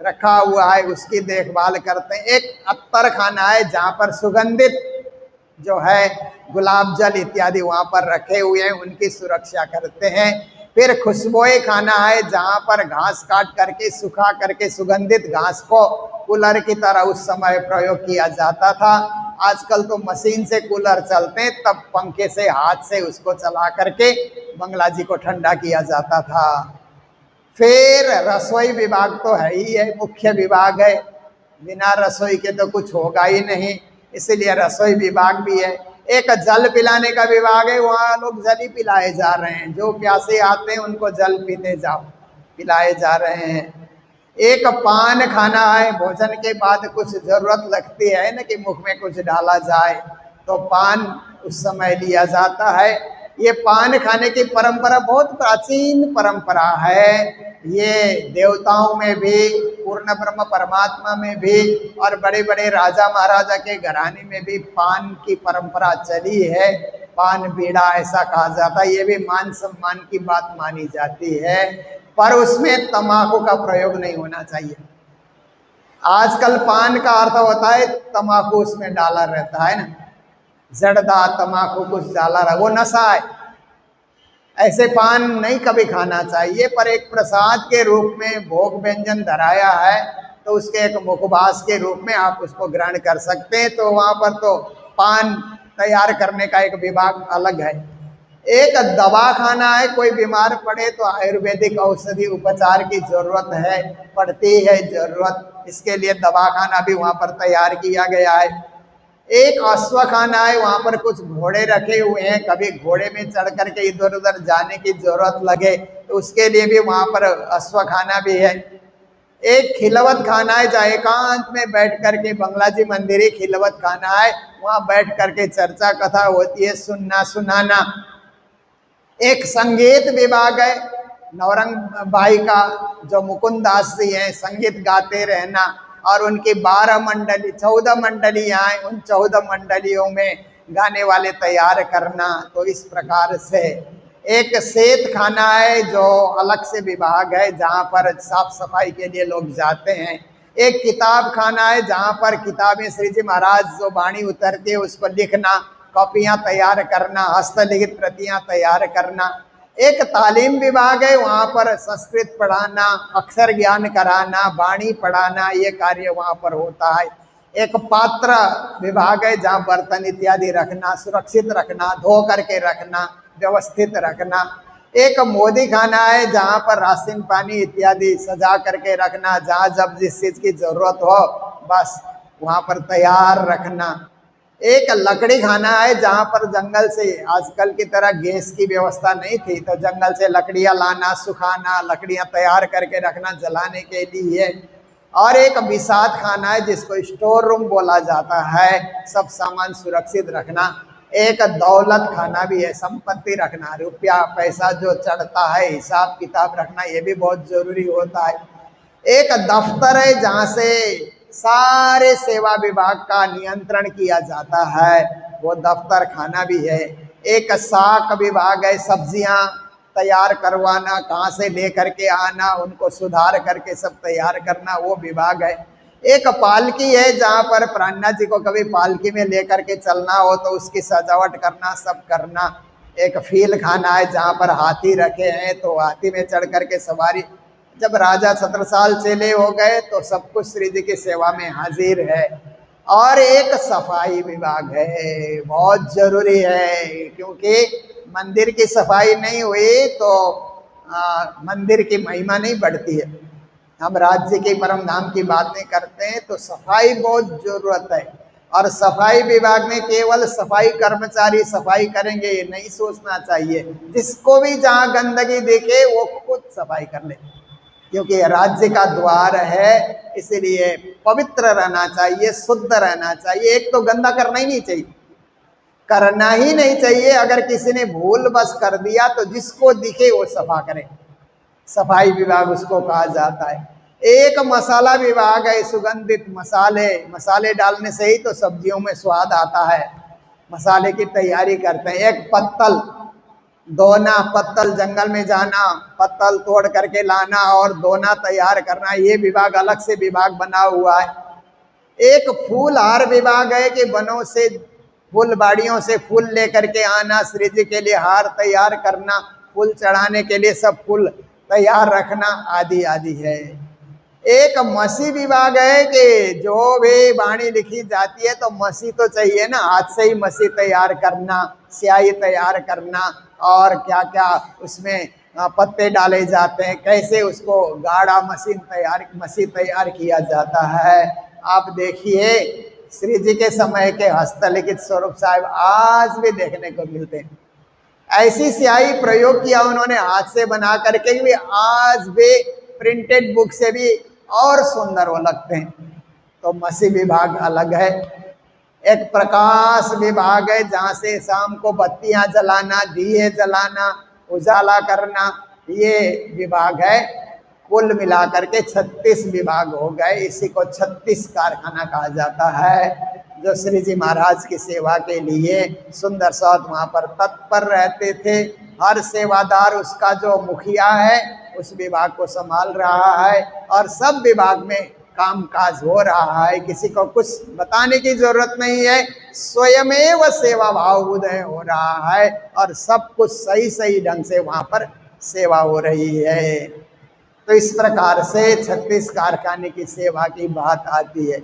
B: रखा हुआ है उसकी देखभाल करते हैं। एक अत्तर खाना है, जहाँ पर सुगंधित जो है गुलाब जल इत्यादि वहाँ पर रखे हुए हैं, उनकी सुरक्षा करते हैं। फिर खुशबोए खाना है, जहाँ पर घास काट करके सुखा करके सुगंधित घास को कूलर की तरह उस समय प्रयोग किया जाता था। आजकल तो मशीन से कूलर चलते हैं, तब पंखे से हाथ से उसको चला करके बंगला जी को ठंडा किया जाता था। फिर रसोई विभाग तो है ही है, मुख्य विभाग है, बिना रसोई के तो कुछ होगा ही नहीं, इसलिए रसोई विभाग भी है। एक जल पिलाने का विभाग है, वहाँ लोग जल ही पिलाए जा रहे हैं, जो प्यासे आते हैं उनको जल पीते जाओ, पिलाए जा रहे हैं। एक पान खाना है, भोजन के बाद कुछ जरूरत लगती है ना कि मुख में कुछ डाला जाए, तो पान उस समय लिया जाता है। ये पान खाने की परंपरा बहुत प्राचीन परंपरा है। ये देवताओं में भी, पूर्ण ब्रह्म परमात्मा में भी, और बड़े बड़े राजा महाराजा के घराने में भी पान की परंपरा चली है। पान बीड़ा ऐसा कहा जाता है, ये भी मान सम्मान की बात मानी जाती है, पर उसमें तंबाकू का प्रयोग नहीं होना चाहिए। आजकल पान का अर्थ होता है तंबाकू उसमें डाला रहता है ना, जर्दा तंबाकू कुछ डाला रहा, वो नशा है। ऐसे पान नहीं कभी खाना चाहिए, पर एक प्रसाद के रूप में भोग व्यंजन धराया है तो उसके एक मुखवास के रूप में आप उसको ग्रहण कर सकते हैं। तो वहाँ पर तो पान तैयार करने का एक विभाग अलग है। एक दवा खाना है, कोई बीमार पड़े तो आयुर्वेदिक औषधि उपचार की जरूरत है, पड़ती है जरूरत, इसके लिए दवा खाना भी वहाँ पर तैयार किया गया है। एक अश्व खाना है, वहाँ पर कुछ घोड़े रखे हुए हैं, कभी घोड़े में चढ़ करके इधर उधर जाने की जरूरत लगे तो उसके लिए भी वहाँ पर अश्व खाना भी है। एक खिलवत खाना है, जहाँ एकांत में बैठ करके, बंगला जी मंदिर ही खिलवत खाना है, वहाँ बैठ करके चर्चा कथा होती है, सुनना सुनाना। एक संगीत विभाग है, नवरंग बाई का जो मुकुंद दास जी हैं, संगीत गाते रहना, और उनकी 12 मंडली 14 मंडलियाँ हैं, उन 14 मंडलियों में गाने वाले तैयार करना। तो इस प्रकार से एक सेत खाना है जो अलग से विभाग है, जहाँ पर साफ सफाई के लिए लोग जाते हैं। एक किताब खाना है जहाँ पर किताबें श्री जी महाराज जो वाणी उतरती है उस पर लिखना, कॉपियाँ तैयार करना, हस्तलिखित प्रतियाँ तैयार करना। एक तालीम विभाग है, वहाँ पर संस्कृत पढ़ाना, अक्षर ज्ञान कराना, वाणी पढ़ाना, ये कार्य वहाँ पर होता है। एक पात्र विभाग है जहाँ बर्तन इत्यादि रखना, सुरक्षित रखना, धो करके रखना, व्यवस्थित रखना। एक मोदी खाना है जहाँ पर राशन पानी इत्यादि सजा करके रखना, जहाँ जब जिस चीज की जरूरत हो बस वहाँ पर तैयार रखना। एक लकड़ी खाना है जहाँ पर जंगल से, आजकल की तरह गैस की व्यवस्था नहीं थी, तो जंगल से लकड़ियाँ लाना, सुखाना, लकड़ियाँ तैयार करके रखना जलाने के लिए। और एक विषाद खाना है जिसको स्टोर रूम बोला जाता है, सब सामान सुरक्षित रखना। एक दौलत खाना भी है, संपत्ति रखना, रुपया पैसा जो चढ़ता है हिसाब किताब रखना, ये भी बहुत जरूरी होता है। एक दफ्तर है जहाँ से सारे सेवा विभाग का नियंत्रण किया जाता है, वो दफ्तर खाना भी है। एक साख विभाग है, सब्जियां तैयार करवाना, कहाँ से ले करके आना, उनको सुधार करके सब तैयार करना, वो विभाग है। एक पालकी है जहाँ पर प्राणनाथ जी को कभी पालकी में लेकर के चलना हो तो उसकी सजावट करना, सब करना। एक फील खाना है जहाँ पर हाथी रखे हैं तो हाथी में चढ़ करके सवारी। जब राजा छत्रसाल चेले हो गए तो सब कुछ श्री जी की सेवा में हाजिर है। और एक सफाई विभाग है, बहुत जरूरी है, क्योंकि मंदिर की सफाई नहीं हुई तो मंदिर की महिमा नहीं बढ़ती है। हम राज्य के परम धाम की बातें करते हैं तो सफाई बहुत जरूरत है। और सफाई विभाग में केवल सफाई कर्मचारी सफाई करेंगे ये नहीं सोचना चाहिए, जिसको भी जहाँ गंदगी देखे वो खुद सफाई कर ले, क्योंकि राज्य का द्वार है, इसलिए पवित्र रहना चाहिए, शुद्ध रहना चाहिए। एक तो गंदा करना ही नहीं चाहिए, करना ही नहीं चाहिए। अगर किसी ने भूल बस कर दिया तो जिसको दिखे वो सफा करे, सफाई विभाग उसको कहा जाता है। एक मसाला विभाग है, सुगंधित मसाले, मसाले डालने से ही तो सब्जियों में स्वाद आता है, मसाले की तैयारी करते हैं। एक पत्तल धोना, पत्तल जंगल में जाना, पत्तल तोड़ करके लाना और धोना तैयार करना, ये विभाग अलग से विभाग बना हुआ है। एक फूल हार विभाग है कि वनों से फूल बाड़ियों से फूल लेकर के आना, श्री जी के लिए हार तैयार करना, फूल चढ़ाने के लिए सब फूल तैयार रखना, आदि आदि है। एक मसी विभाग है कि जो भी वाणी लिखी जाती है तो मसी तो चाहिए ना, हाथ से ही मसी तैयार करना, स्याही तैयार करना, और क्या क्या उसमें पत्ते डाले जाते हैं, कैसे उसको गाढ़ा मसी तैयार किया जाता है। आप देखिए श्री जी के समय के हस्तलिखित स्वरूप साहिब आज भी देखने को मिलते हैं। ऐसी स्याही प्रयोग किया उन्होंने हाथ से बना करके भी, आज भी प्रिंटेड बुक से भी और सुंदर वो लगते हैं। तो मसी विभाग अलग है। एक प्रकाश विभाग है जहाँ से शाम को बत्तियां जलाना, दिए जलाना, उजाला करना, ये विभाग है। कुल मिलाकर के 36 विभाग हो गए। इसी को 36 कारखाना कहा जाता है, जो श्री जी महाराज की सेवा के लिए सुंदर सौत वहाँ पर तत्पर रहते थे। हर सेवादार उसका जो मुखिया है उस विभाग को संभाल रहा है, और सब विभाग में कामकाज हो रहा है। किसी को कुछ बताने की जरूरत नहीं है, स्वयमेव सेवा भाव उदय हो रहा है, और सब कुछ सही सही ढंग से वहाँ पर सेवा हो रही है। तो इस प्रकार से 36 कारखाने की सेवा की बात आती है।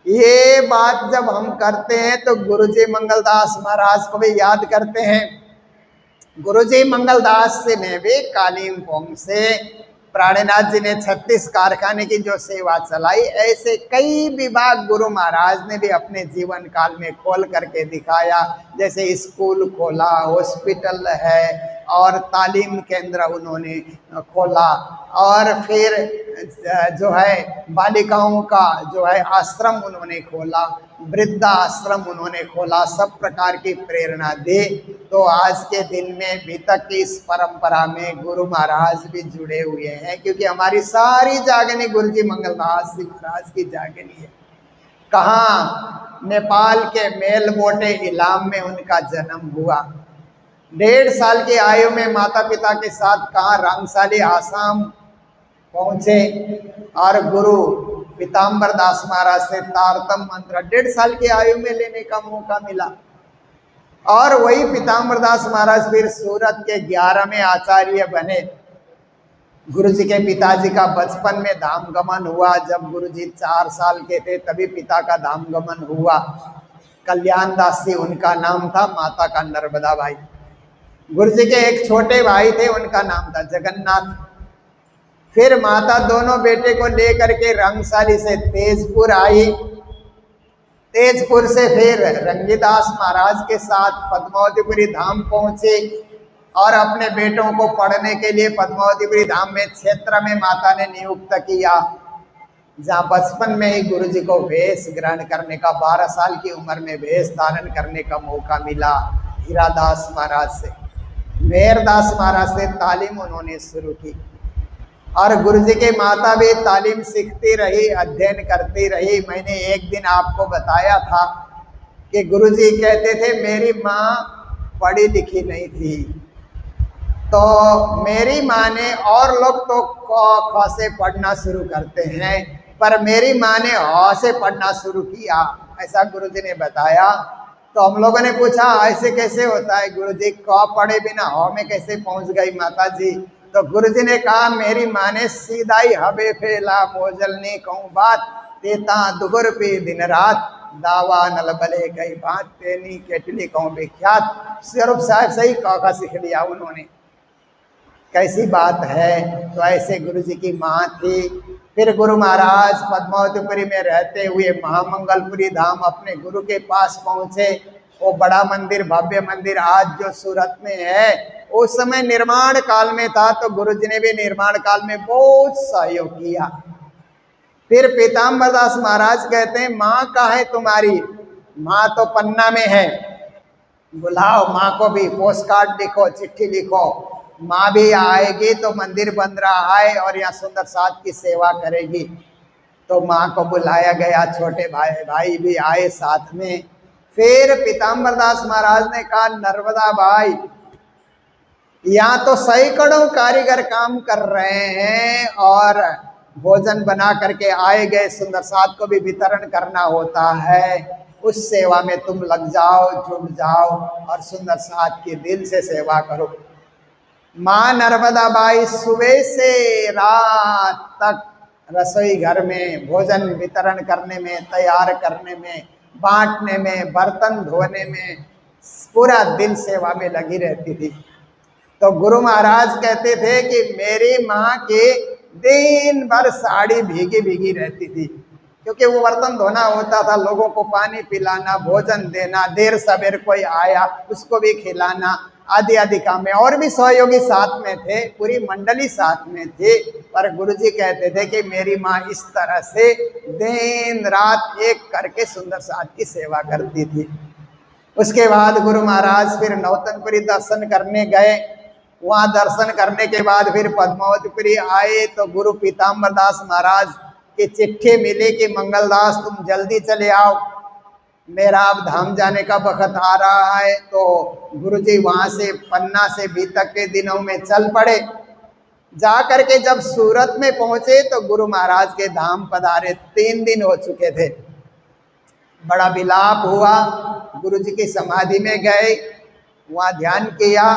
B: ये बात जब हम करते हैं तो गुरुजी मंगलदास महाराज को भी याद करते हैं। गुरुजी मंगलदास जी ने भी कालिम्पोंग से प्राणनाथ जी ने 36 कारखाने की जो सेवा चलाई, ऐसे कई विभाग गुरु महाराज ने भी अपने जीवन काल में खोल करके दिखाया। जैसे स्कूल खोला, हॉस्पिटल है, और तालीम केंद्र उन्होंने खोला, और फिर जो है बालिकाओं का जो है आश्रम उन्होंने खोला, वृद्धा आश्रम उन्होंने खोला, सब प्रकार की प्रेरणा दी। तो आज के दिन में भी तक की इस परंपरा में गुरु महाराज भी जुड़े हुए हैं, क्योंकि हमारी सारी जागनी गुरु जी मंगलदास जी महाराज की जागनी है। कहाँ? नेपाल के मेलबोटे इलाम में उनका जन्म हुआ। 1.5 साल की आयु में माता पिता के साथ कहाँ रंगशाली आसाम पहुंचे और गुरु पीताम्बर दास महाराज से तारतम मंत्र 1.5 साल की आयु में लेने का मौका मिला। और वही पीताम्बर दास महाराज फिर सूरत के 11वें आचार्य बने। गुरु जी के पिताजी का बचपन में धाम गमन हुआ। जब गुरु जी 4 साल के थे तभी पिता का धाम गमन हुआ। कल्याण दास जी उनका नाम था, माता का नर्मदा बाई। गुरु जी के एक छोटे भाई थे, उनका नाम था जगन्नाथ। फिर माता दोनों बेटे को लेकर के रंगशाली से तेजपुर आई। तेजपुर से फिर रंगीदास महाराज के साथ पद्मावतीपुरी धाम पहुंचे और अपने बेटों को पढ़ने के लिए पद्मावतीपुरी धाम में क्षेत्र में माता ने नियुक्त किया, जहाँ बचपन में ही गुरु जी को वेश ग्रहण करने का 12 साल की उम्र में वेश धारण करने का मौका मिला। हीरादास महाराज से, मेहरदास महाराज से तालीम उन्होंने शुरू की और गुरु जी के माता भी तालीम सीखती रही, अध्ययन करती रही। मैंने एक दिन आपको बताया था कि गुरु जी कहते थे मेरी माँ पढ़ी लिखी नहीं थी, तो मेरी माँ ने, और लोग तो क ख से पढ़ना शुरू करते हैं, पर मेरी माँ ने ह से पढ़ना शुरू किया, ऐसा गुरु जी ने बताया। तो हम लोगों ने पूछा ऐसे कैसे होता है गुरु जी, क पढ़े बिना ह में कैसे पहुंच गई माता जी? तो गुरु जी ने कहा मेरी माँ ने सीधा ही हबे फेला मोजलनी कहूँ बात तेता दुगुर पे दिन रात दावा नल बले गई बात तेनी केटली कहूँ विख्यात। स्वरूप साहब सही कहा सीख लिया उन्होंने, कैसी बात है। तो ऐसे गुरु जी की माँ थी। फिर गुरु महाराज पद्मावतीपुरी में रहते हुए महामंगलपुरी धाम अपने गुरु के पास पहुँचे। वो बड़ा मंदिर, भव्य मंदिर आज जो सूरत में है, उस समय निर्माण काल में था, तो गुरु जी ने भी निर्माण काल में बहुत सहयोग किया। फिर पीताम्बर दास महाराज कहते हैं माँ कहाँ है तुम्हारी? माँ तो पन्ना में है, बुलाओ माँ को भी, पोस्ट कार्ड लिखो, चिट्ठी लिखो, माँ भी आएगी तो मंदिर बन रहा है और यहाँ सुंदर साथ की सेवा करेगी। तो माँ को बुलाया गया, छोटे भाई भी आए साथ में। फिर पीताम्बर दास महाराज ने कहा नर्मदा भाई, यहाँ तो सैकड़ों कारीगर काम कर रहे हैं और भोजन बना करके आए गए सुंदर साथ को भी वितरण करना होता है, उस सेवा में तुम लग जाओ, जुट जाओ और सुंदर साथ की दिल से सेवा करो। माँ नर्मदा बाई सुबह से रात तक रसोई घर में भोजन वितरण करने में, तैयार करने में, बांटने में, बर्तन धोने में पूरा दिन सेवा में लगी रहती थी। तो गुरु महाराज कहते थे कि मेरी माँ की दिन भर साड़ी भीगी भीगी रहती थी, क्योंकि वो बर्तन धोना होता था, लोगों को पानी पिलाना, भोजन देना, देर सवेर कोई आया उसको भी खिलाना, आदि आदि काम में। और भी सहयोगी साथ में थे, पूरी मंडली साथ में थी। पर गुरुजी कहते थे कि मेरी माँ इस तरह से दिन रात एक करके सुंदर साथ की सेवा करती थी। उसके बाद गुरु महाराज फिर नौतनपुरी दर्शन करने गए। वहाँ दर्शन करने के बाद फिर पद्मावतीपुरी आए तो गुरु पीताम्बर दास महाराज की चिट्ठी मिली कि मंगलदास तुम जल्दी चले आओ, मेरा अब धाम जाने का वक्त आ रहा है। तो गुरुजी वहाँ से पन्ना से बीतक के दिनों में चल पड़े। जा करके जब सूरत में पहुँचे तो गुरु महाराज के धाम पधारे, 3 दिन हो चुके थे। बड़ा विलाप हुआ। गुरुजी की समाधि में गए, वहाँ ध्यान किया।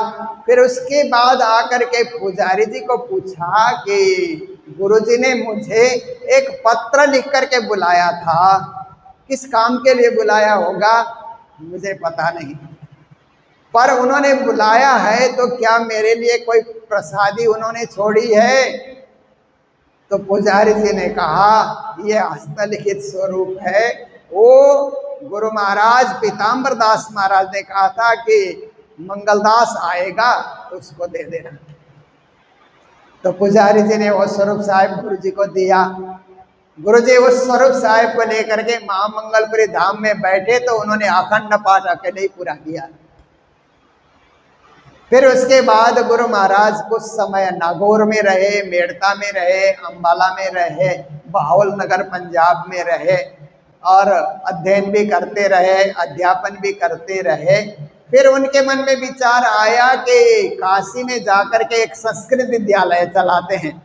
B: फिर उसके बाद आकर के पुजारी जी को पूछा कि गुरुजी ने मुझे एक पत्र लिख करके बुलाया था, किस काम के लिए बुलाया होगा मुझे पता नहीं, पर उन्होंने बुलाया है तो क्या मेरे लिए कोई प्रसादी उन्होंने छोड़ी है? तो पुजारी जी ने कहा यह हस्तलिखित स्वरूप है, वो गुरु महाराज पीताम्बर दास महाराज ने कहा था कि मंगलदास आएगा तो उसको दे देना। तो पुजारी जी ने वो स्वरूप साहिब गुरु जी को दिया। गुरु जी उस स्वरूप साहिब को लेकर के महामंगलपुरी धाम में बैठे तो उन्होंने अखंड पाठ अकेले ही पूरा किया। फिर उसके बाद गुरु महाराज कुछ समय नागौर में रहे, मेड़ता में रहे, अंबाला में रहे, बहावल नगर पंजाब में रहे और अध्ययन भी करते रहे, अध्यापन भी करते रहे। फिर उनके मन में विचार आया कि काशी में जाकर के एक संस्कृत विद्यालय चलाते हैं।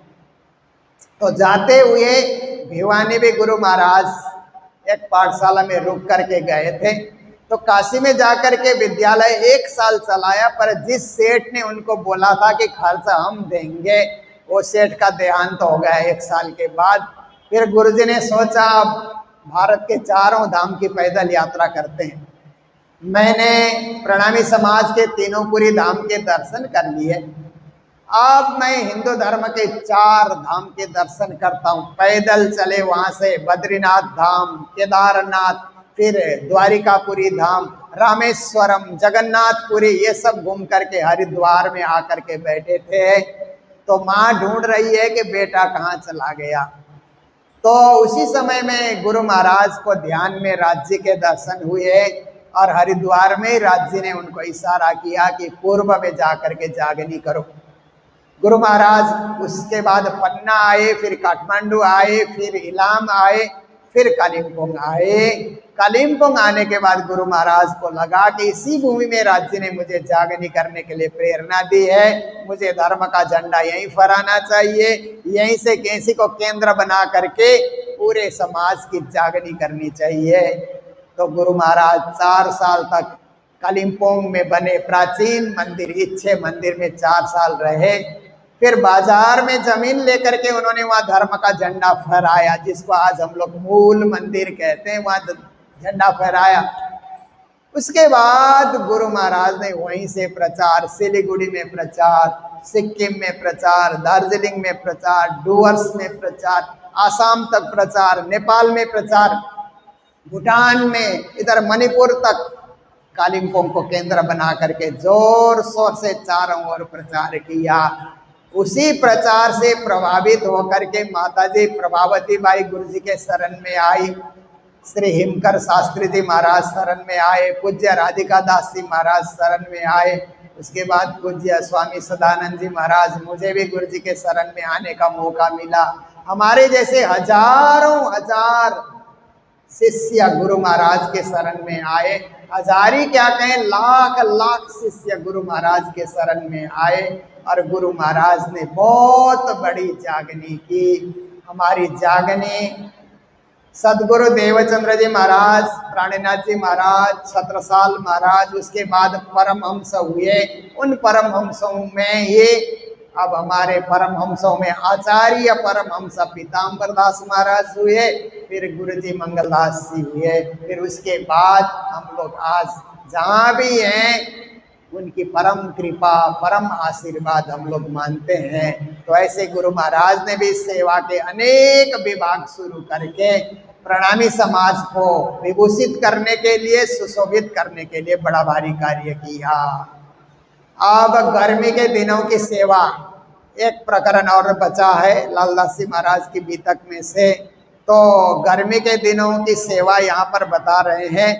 B: तो जाते हुए भिवानी में गुरु महाराज एक पाठशाला में रुक करके गए थे। तो काशी में जाकर के विद्यालय 1 साल चलाया, पर जिस सेठ ने उनको बोला था कि खर्चा हम देंगे, वो सेठ का देहांत हो गया 1 साल के बाद। फिर गुरुजी ने सोचा अब भारत के 4 धाम की पैदल यात्रा करते हैं। मैंने प्रणामी समाज के तीनों पुरी धाम के दर्शन कर लिए। अब मैं हिंदू धर्म के 4 धाम के दर्शन करता हूँ। पैदल चले वहां से बद्रीनाथ धाम, केदारनाथ, फिर द्वारिकापुरी धाम, रामेश्वरम, जगन्नाथपुरी, ये सब घूम करके हरिद्वार में आकर के बैठे थे। तो माँ ढूंढ रही है कि बेटा कहाँ चला गया। तो उसी समय में गुरु महाराज को ध्यान में राज्य के दर्शन हुए और हरिद्वार में राज्य ने उनको इशारा किया कि पूर्व में जाकर के जागनी करो। गुरु महाराज उसके बाद पन्ना आए, फिर काठमांडू आए, फिर इलाम आए, फिर कालिम्पोंग आए। कालिम्पोंग आने के बाद गुरु महाराज को लगा कि इसी भूमि में राज्य ने मुझे जागनी करने के लिए प्रेरणा दी है, मुझे धर्म का झंडा यहीं फहराना चाहिए, यहीं से किसी को केंद्र बना करके पूरे समाज की जागनी करनी चाहिए। तो गुरु महाराज 4 साल तक कालिम्पोंग में बने प्राचीन मंदिर इच्छे मंदिर में 4 साल रहे। फिर बाजार में जमीन लेकर के उन्होंने वहाँ धर्म का झंडा फहराया, जिसको आज हम लोग मूल मंदिर कहते हैं, वहाँ झंडा फहराया। उसके बाद गुरु महाराज ने वहीं से प्रचार, सिलीगुड़ी में प्रचार, सिक्किम में प्रचार, दार्जिलिंग में प्रचार, डुवर्स में प्रचार, आसाम तक प्रचार, नेपाल में प्रचार, भूटान में, इधर मणिपुर तक कालिम्पोंग को केंद्र बना करके जोर शोर से चारों ओर प्रचार किया। उसी प्रचार से प्रभावित होकर के माताजी प्रभावती बाई गुरु जी के शरण में आई, श्री हिमकर शास्त्री जी महाराज शरण में आए, पूज्य राधिका दास जी महाराज शरण में आए। उसके बाद पूज्य स्वामी सदानंद जी महाराज, मुझे भी गुरु जी के शरण में आने का मौका मिला। हमारे जैसे हजारों हजार शिष्य गुरु महाराज के शरण में आए। हजारी क्या कहें, लाख लाख शिष्य गुरु महाराज के शरण में आए और गुरु महाराज ने बहुत बड़ी जागनी की। हमारी जागनी सदगुरु देवचंद्र जी महाराज, प्राणनाथ जी महाराज, छत्रसाल महाराज, उसके बाद परमहंस हुए। उन परमहंसों में ये अब हमारे परमहंसों में आचार्य परमहंस पीताम्बर दास महाराज हुए, फिर गुरु जी मंगलदास जी हुए। फिर उसके बाद हम लोग आज जहाँ भी हैं उनकी परम कृपा, परम आशीर्वाद हम लोग मानते हैं। तो ऐसे गुरु महाराज ने भी सेवा के अनेक विभाग शुरू करके प्रणामी समाज को विभूषित करने के लिए, सुशोभित करने के लिए बड़ा भारी कार्य किया। अब गर्मी के दिनों की सेवा, एक प्रकरण और बचा है लालदास जी महाराज की बीतक में से। तो गर्मी के दिनों की सेवा यहाँ पर बता रहे हैं।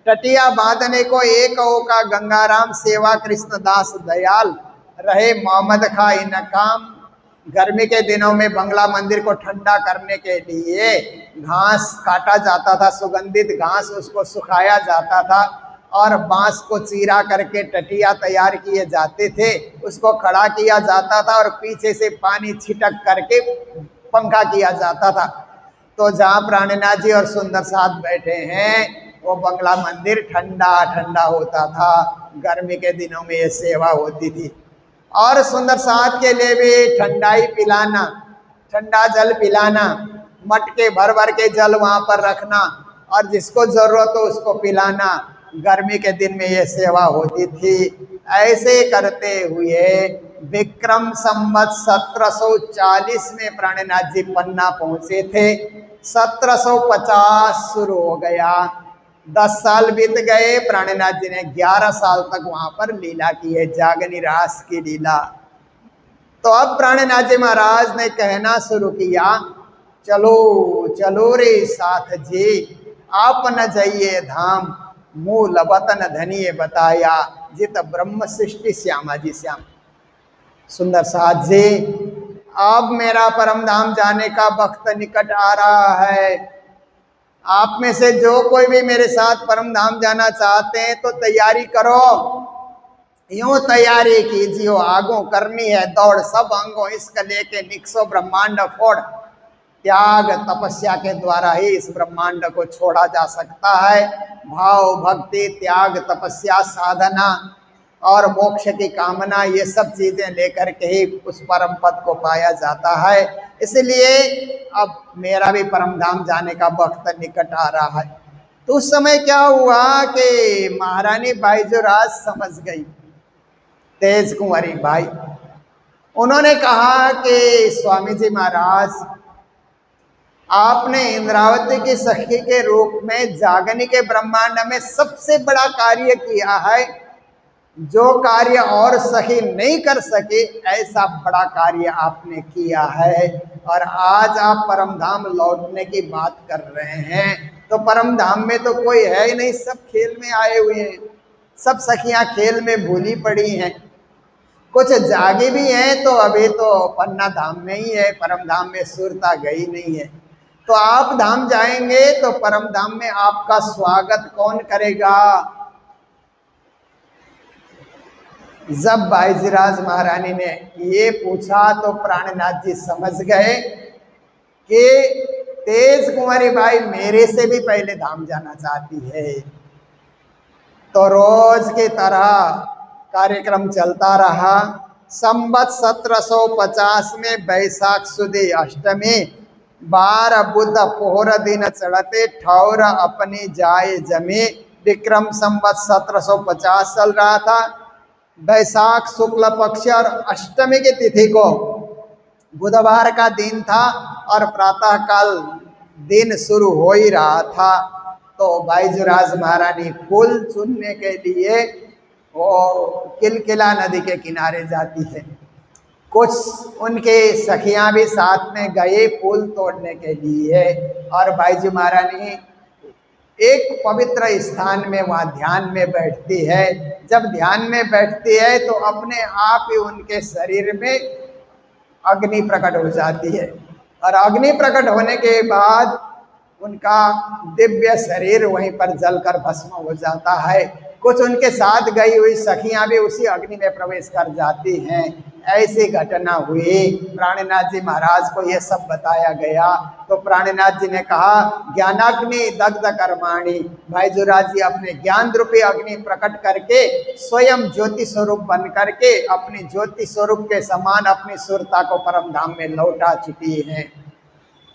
B: टटिया बांधने को एक ओका गंगाराम सेवा कृष्णदास दयाल रहे मोहम्मद खा इनकाम। गर्मी के दिनों में बंगला मंदिर को ठंडा करने के लिए घास काटा जाता था, सुगंधित घास, उसको सुखाया जाता था और बांस को चीरा करके टटिया तैयार किए जाते थे, उसको खड़ा किया जाता था और पीछे से पानी छिटक करके पंखा किया जाता था। तो जहाँ प्राणनाथ जी और सुंदर साथ बैठे हैं वो बंगला मंदिर ठंडा ठंडा होता था। गर्मी के दिनों में ये सेवा होती थी। और सुंदर साथ के लिए भी ठंडाई पिलाना, ठंडा जल पिलाना, मटके भर भर के जल वहाँ पर रखना और जिसको जरूरत हो उसको पिलाना। गर्मी के दिन में ये सेवा होती थी। ऐसे करते हुए विक्रम संवत 1740 में प्राणनाथ जी पन्ना पहुँचे थे। 1750 शुरू हो गया, 10 साल बीत गए। प्राणनाथ जी ने 11 साल तक वहाँ पर लीला की है, जागनी रास की लीला। तो अब प्राणनाथ जी महाराज ने कहना शुरू किया, चलो चलो रे साथ जी, आप न जाइए धाम, मूल वतन धनिये बताया, जित ब्रह्म सृष्टि श्यामा जी श्याम। सुंदर साथ जी, अब मेरा परम धाम जाने का वक्त निकट आ रहा है। आप में से जो कोई भी मेरे साथ परम धाम जाना चाहते हैं तो तैयारी करो, यूं तैयारी कीजिए, आगो करनी है दौड़ सब अंगों, इसका लेके निकसो ब्रह्मांड फोड़। त्याग तपस्या के द्वारा ही इस ब्रह्मांड को छोड़ा जा सकता है। भाव भक्ति त्याग तपस्या साधना और मोक्ष की कामना, ये सब चीजें लेकर के ही उस परम पद को पाया जाता है। इसलिए अब मेरा भी परम धाम जाने का वक्त निकट आ रहा है। तो उस समय क्या हुआ कि महारानी बाईजूराज समझ गई, तेज कुंवरी बाई, उन्होंने कहा कि स्वामी जी महाराज, आपने इंद्रावती की सखी के रूप में जागनी के ब्रह्मांड में सबसे बड़ा कार्य किया है, जो कार्य और सखी नहीं कर सके ऐसा बड़ा कार्य आपने किया है। और आज आप परम धाम लौटने की बात कर रहे हैं, तो परम धाम में तो कोई है ही नहीं, सब खेल में आए हुए हैं, सब सखियां खेल में भूली पड़ी हैं, कुछ जागी भी हैं तो अभी तो पन्ना धाम में ही है, परम धाम में सुरता गई नहीं है। तो आप धाम जाएंगे तो परम धाम में आपका स्वागत कौन करेगा? जब बाईजराज महारानी ने ये पूछा तो प्राणनाथ जी समझ गए कि तेज कुंवरी बाई मेरे से भी पहले धाम जाना चाहती है। तो रोज की तरह कार्यक्रम चलता रहा। संवत 1750 में बैसाख सुदी अष्टमी 12 बुध पोहर दिन चढ़ते ठौर अपनी जाए जमी। विक्रम संवत 1750 चल रहा था। बैसाख शुक्ल पक्ष और अष्टमी की तिथि को बुधवार का दिन था और प्रातः काल दिन शुरू हो ही रहा था। तो बाईजूराज महारानी फूल चुनने के लिए वो किलकिला नदी के किनारे जाती है। कुछ उनके सखियां भी साथ में गए फूल तोड़ने के लिए, और बाईजू महारानी एक पवित्र स्थान में वहाँ ध्यान में बैठती है। जब ध्यान में बैठती है तो अपने आप ही उनके शरीर में अग्नि प्रकट हो जाती है, और अग्नि प्रकट होने के बाद उनका दिव्य शरीर वहीं पर जलकर भस्म हो जाता है। कुछ उनके साथ गई हुई सखियां भी उसी अग्नि में प्रवेश कर जाती हैं। ऐसी घटना हुई। प्राणनाथ जी महाराज को यह सब बताया गया तो प्राणनाथ जी ने कहा, ज्ञानाग्नि दग्ध कर्माणि। बाईजूराज जी अपने ज्ञान रूपी अग्नि प्रकट करके स्वयं ज्योति स्वरूप बन करके अपनी ज्योति स्वरूप के समान अपनी सुरता को परम धाम में लौटा चुकी हैं।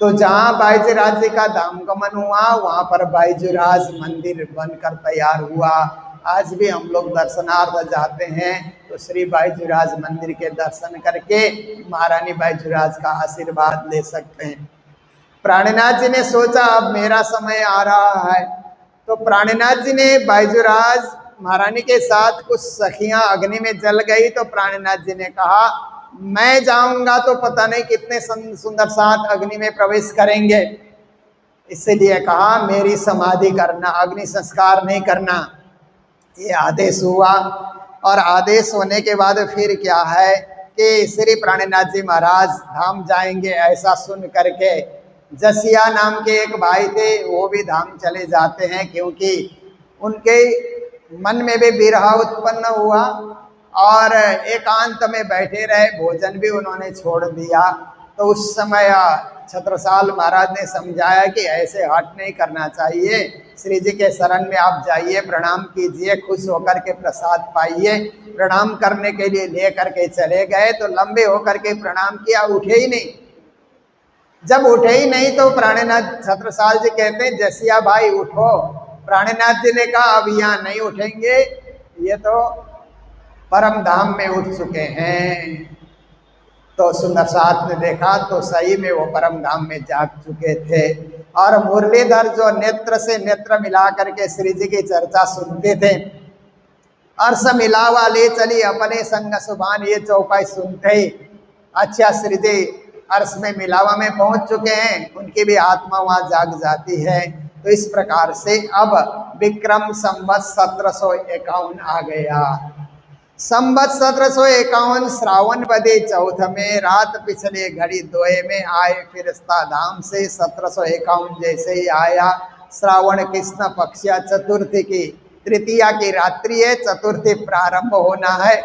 B: तो जहाँ बाईजूराज जी का धाम गमन हुआ वहाँ पर बाईजूराज मंदिर बनकर तैयार हुआ। आज भी हम लोग दर्शनार्थ जाते हैं तो श्री बाईजूराज मंदिर के दर्शन करके महारानी बाईजूराज का आशीर्वाद ले सकते हैं। प्राणनाथ जी ने सोचा अब मेरा समय आ रहा है, तो प्राणनाथ जी ने बाईजूराज महारानी के साथ कुछ सखियां अग्नि में जल गई तो प्राणनाथ जी ने कहा, मैं जाऊंगा तो पता नहीं कितने सुंदर साथ अग्नि में प्रवेश करेंगे, इसलिए कहा मेरी समाधि करना, अग्नि संस्कार नहीं करना। ये आदेश हुआ। और आदेश होने के बाद फिर क्या है कि श्री प्राणनाथ जी महाराज धाम जाएंगे ऐसा सुन करके जसिया नाम के एक भाई थे, वो भी धाम चले जाते हैं, क्योंकि उनके मन में भी विरह उत्पन्न हुआ और एकांत में बैठे रहे, भोजन भी उन्होंने छोड़ दिया। तो उस समय छत्रसाल महाराज ने समझाया कि ऐसे हट नहीं करना चाहिए, श्री जी के शरण में आप जाइए, प्रणाम कीजिए, खुश होकर के प्रसाद पाइए। प्रणाम करने के लिए ले करके चले गए तो लंबे होकर के प्रणाम किया, उठे ही नहीं। जब उठे ही नहीं तो प्राणनाथ छत्रसाल जी कहते हैं, जसिया भाई उठो। प्राणनाथ जी ने कहा अब यहाँ नहीं उठेंगे, ये तो परम धाम में उठ चुके हैं। तो सुंदर साथ ने देखा तो सही में वो परम धाम में जाग चुके थे। और मुरलीधर जो नेत्र से नेत्र मिला करके श्री जी की चर्चा सुनते थे, अर्श मिलावा ले चली अपने संग सुभान, ये चौपाई सुनते ही अच्छा श्री जी अर्श में मिलावा में पहुंच चुके हैं, उनकी भी आत्मा वहां जाग जाती है। तो इस प्रकार से अब विक्रम संवत 1751 आ गया। संवत 1751 श्रावण बदे चौथ में रात पिछले घड़ी दोए में आए फिरिश्ता धाम से। 1751 जैसे ही आया श्रावण कृष्ण पक्षा चतुर्थी की तृतीया की रात्रि है, चतुर्थी प्रारंभ होना है।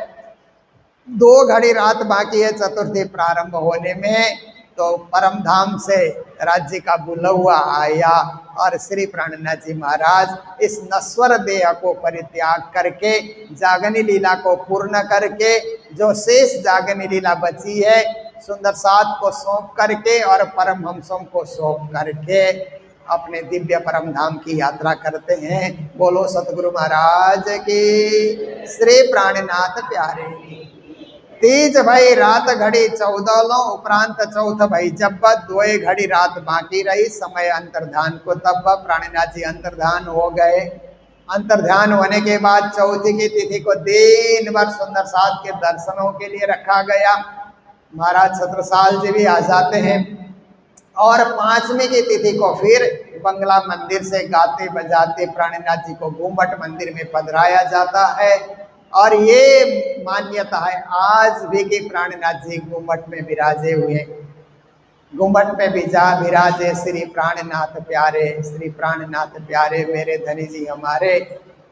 B: 2 घड़ी रात बाकी है चतुर्थी प्रारंभ होने में। तो परम धाम से राज्य का बुलौआ आया और श्री प्राणनाथ जी महाराज इस नश्वर देह को परित्याग करके जागनी लीला को पूर्ण करके जो शेष जागनी लीला बची है सुंदर साथ को सौंप करके और परमहंसों को सौंप करके अपने दिव्य परम धाम की यात्रा करते हैं। बोलो सतगुरु महाराज की, श्री प्राणनाथ प्यारे। तीज भई रात घड़ी 14 लो उपरांत चौथ भई जब 2 घड़ी रात बाकी रही समय अंतर्धान को, तब प्राणनाथ जी अंतर्धान हो गए। अंतर्धान होने के बाद चौथी की तिथि को दिन भर सुंदर साथ के दर्शनों के लिए रखा गया। महाराज छत्रसाल जी भी आ जाते हैं और 5वीं की तिथि को फिर बंगला मंदिर से गाते बजाते प्राणनाथ जी को घूमट मंदिर में पधराया जाता है। और ये मान्यता है आज भी कि प्राणनाथ जी घूमट में विराजे हुए, घूमट में विराजे श्री प्राणनाथ प्यारे, श्री प्राणनाथ प्यारे मेरे धनी जी हमारे।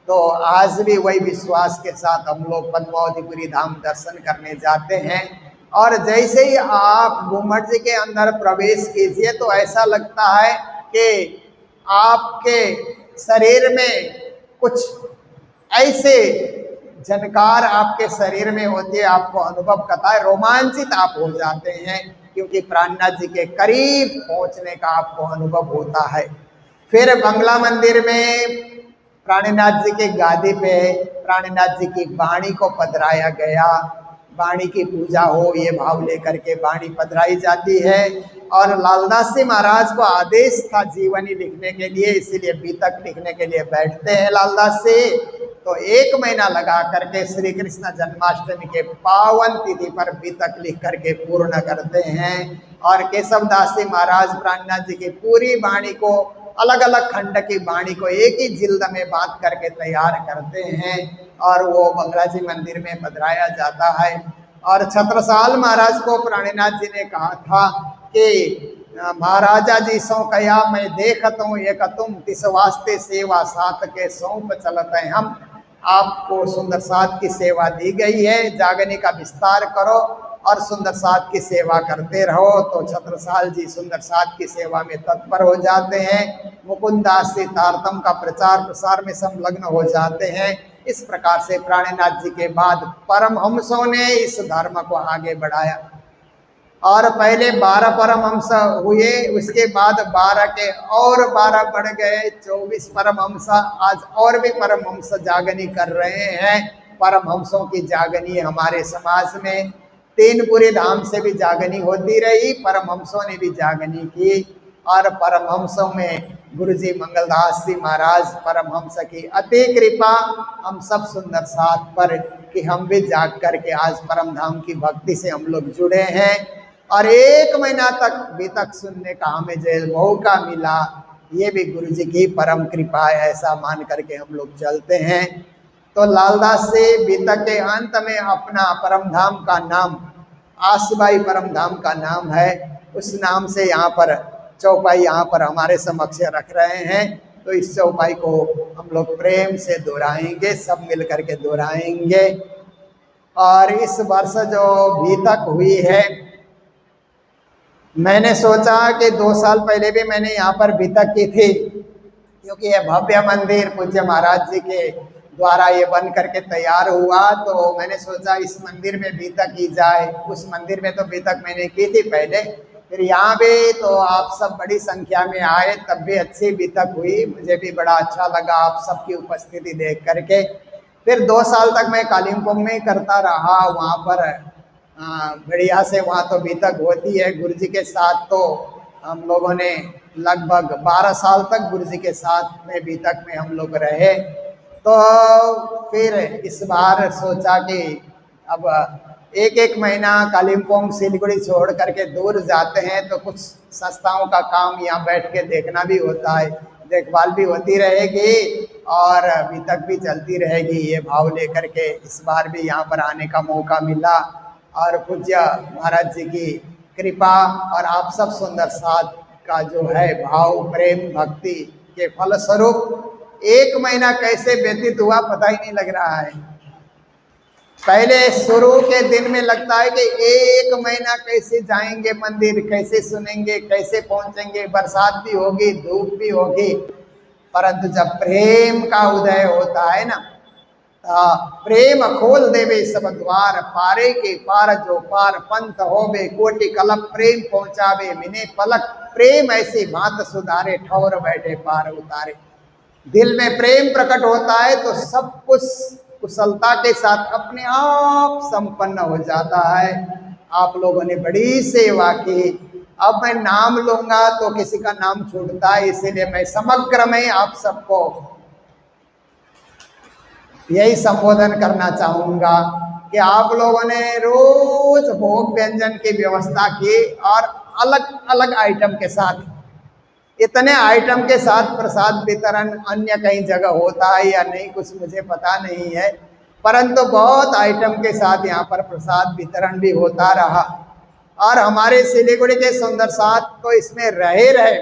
B: तो आज भी वही विश्वास के साथ हम लोग पद्मावतीपुरी धाम दर्शन करने जाते हैं। और जैसे ही आप घूमट जी के अंदर प्रवेश कीजिए तो ऐसा लगता है कि आपके शरीर में कुछ ऐसे झनकार आपके शरीर में होती है, आपको अनुभव करता है, रोमांचित आप हो जाते हैं क्योंकि प्राणनाथ जी के करीब पहुंचने का आपको अनुभव होता है। फिर बंगला मंदिर में प्राणनाथ जी के गादी पे प्राणनाथ जी की वाणी को पधराया गया। वाणी की पूजा हो ये भाव लेकर के वाणी पधराई जाती है। और लालदास जी महाराज को आदेश था जीवनी लिखने के लिए, इसीलिए बीतक लिखने के लिए बैठते हैं लालदास जी। तो 1 महीना लगा करके श्री कृष्ण जन्माष्टमी के पावन तिथि पर बीतक लिख करके पूर्ण करते हैं। और केशवदास जी महाराज प्राणनाथ जी की पूरी वाणी को अलग अलग खंड की वाणी को एक ही जिल्द में बांध करके तैयार करते हैं और वो बंगला जी मंदिर में पधराया जाता है। और छत्रसाल महाराज को प्राणनाथ जी ने कहा था कि महाराजा जी सो कया मैं देखत हूँ एक तुम तिस वास्ते सेवा साथ के सौंप चलते हम। आपको सुंदर साथ की सेवा दी गई है, जागने का विस्तार करो और सुंदर साथ की सेवा करते रहो। तो छत्रसाल जी सुंदर साथ की सेवा में तत्पर हो जाते हैं, मुकुंदास से तारतम का प्रचार प्रसार में संलग्न हो जाते हैं। इस प्रकार से प्राणनाथ जी के बाद परमहंसों ने इस धर्म को आगे बढ़ाया। और पहले 12 परमहंस हुए, उसके बाद 12 के और 12 बढ़ गए, 24 परमहंस। आज और भी परमहंस जागनी कर रहे हैं। परमहंसों की जागनी हमारे समाज में 3 पूरे धाम से भी जागनी होती रही, परमहंसों ने भी जागनी की। और परमहंसों में गुरु जी मंगलदास जी महाराज परमहंस की अति कृपा हम सब सुंदर साथ पर कि हम भी जाग करके आज परम धाम की भक्ति से हम लोग जुड़े हैं। और 1 महीना तक बीतक सुनने का हमें जो मौका मिला, ये भी गुरु जी की परम कृपा है, ऐसा मान करके हम लोग चलते हैं। तो लालदास से बीतक के अंत में अपना परम धाम का नाम आसबाई परम धाम का नाम है, उस नाम से यहाँ पर चौपाई यहाँ पर हमारे समक्ष रख रहे हैं। तो इस चौपाई को हम लोग प्रेम से दोहराएंगे, सब मिल करके दोहराएंगे। और इस वर्ष जो बीतक हुई है, मैंने सोचा कि 2 साल पहले भी मैंने यहाँ पर बीतक की थी, क्योंकि यह भव्य मंदिर पूज्य महाराज जी के द्वारा ये बन करके तैयार हुआ। तो मैंने सोचा इस मंदिर में बीतक की जाए। उस मंदिर में तो बीतक मैंने की थी पहले, फिर यहाँ भी तो आप सब बड़ी संख्या में आए, तब भी अच्छी बीतक हुई, मुझे भी बड़ा अच्छा लगा आप सबकी उपस्थिति देख करके। फिर 2 साल तक मैं कालिम्पोंग में करता रहा, वहाँ पर बढ़िया से वहाँ तो बीतक होती है। गुरु जी के साथ तो हम लोगों ने लगभग 12 साल तक गुरु जी के साथ में बीतक में हम लोग रहे। तो फिर इस बार सोचा कि अब 1 महीना कालिम्पोंग सिलीगुड़ी छोड़ करके दूर जाते हैं तो कुछ संस्थाओं का काम यहाँ बैठ के देखना भी होता है, देखभाल भी होती रहेगी और बीतक भी चलती रहेगी। ये भाव लेकर के इस बार भी यहाँ पर आने का मौका मिला। और पूज्य महाराज जी की कृपा और आप सब सुंदर साथ का जो है भाव प्रेम भक्ति के फलस्वरूप 1 महीना कैसे व्यतीत हुआ पता ही नहीं लग रहा है। पहले शुरू के दिन में लगता है कि 1 महीना कैसे जाएंगे मंदिर, कैसे सुनेंगे, कैसे पहुंचेंगे, बरसात भी होगी, धूप भी होगी। परंतु जब प्रेम का उदय होता है ना, प्रेम खोल देवे सब द्वार, पारे के पार जो पार पंथ होवे, कोटि कलप प्रेम पहुंचावे मिने पलक, प्रेम ऐसी बात सुधारे, ठौर बैठे पार उतारे। दिल में प्रेम प्रकट होता है तो सब कुछ कुशलता के साथ अपने आप संपन्न हो जाता है। आप लोगों ने बड़ी सेवा की। अब मैं नाम लूंगा तो किसी का नाम छूटता है, इसीलिए मैं समग्र में आप सबको यही संबोधन करना चाहूंगा कि आप लोगों ने रोज भोग व्यंजन की व्यवस्था की और अलग अलग आइटम के साथ, इतने आइटम के साथ प्रसाद वितरण अन्य कहीं जगह होता है या नहीं कुछ मुझे पता नहीं है, परंतु बहुत आइटम के साथ यहाँ पर प्रसाद वितरण भी होता रहा। और हमारे सिलीगुड़ी के सुंदर साथ तो इसमें रहे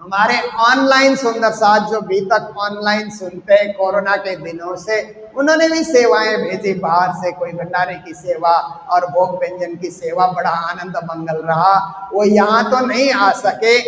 B: हमारे ऑनलाइन सुंदर साथ जो अभी तक ऑनलाइन सुनते हैं कोरोना के दिनों से, उन्होंने भी सेवाएं भेजी बाहर से, कोई भंडारे की सेवा और भोग व्यंजन की सेवा, बड़ा आनंद मंगल रहा। वो यहाँ तो नहीं आ सके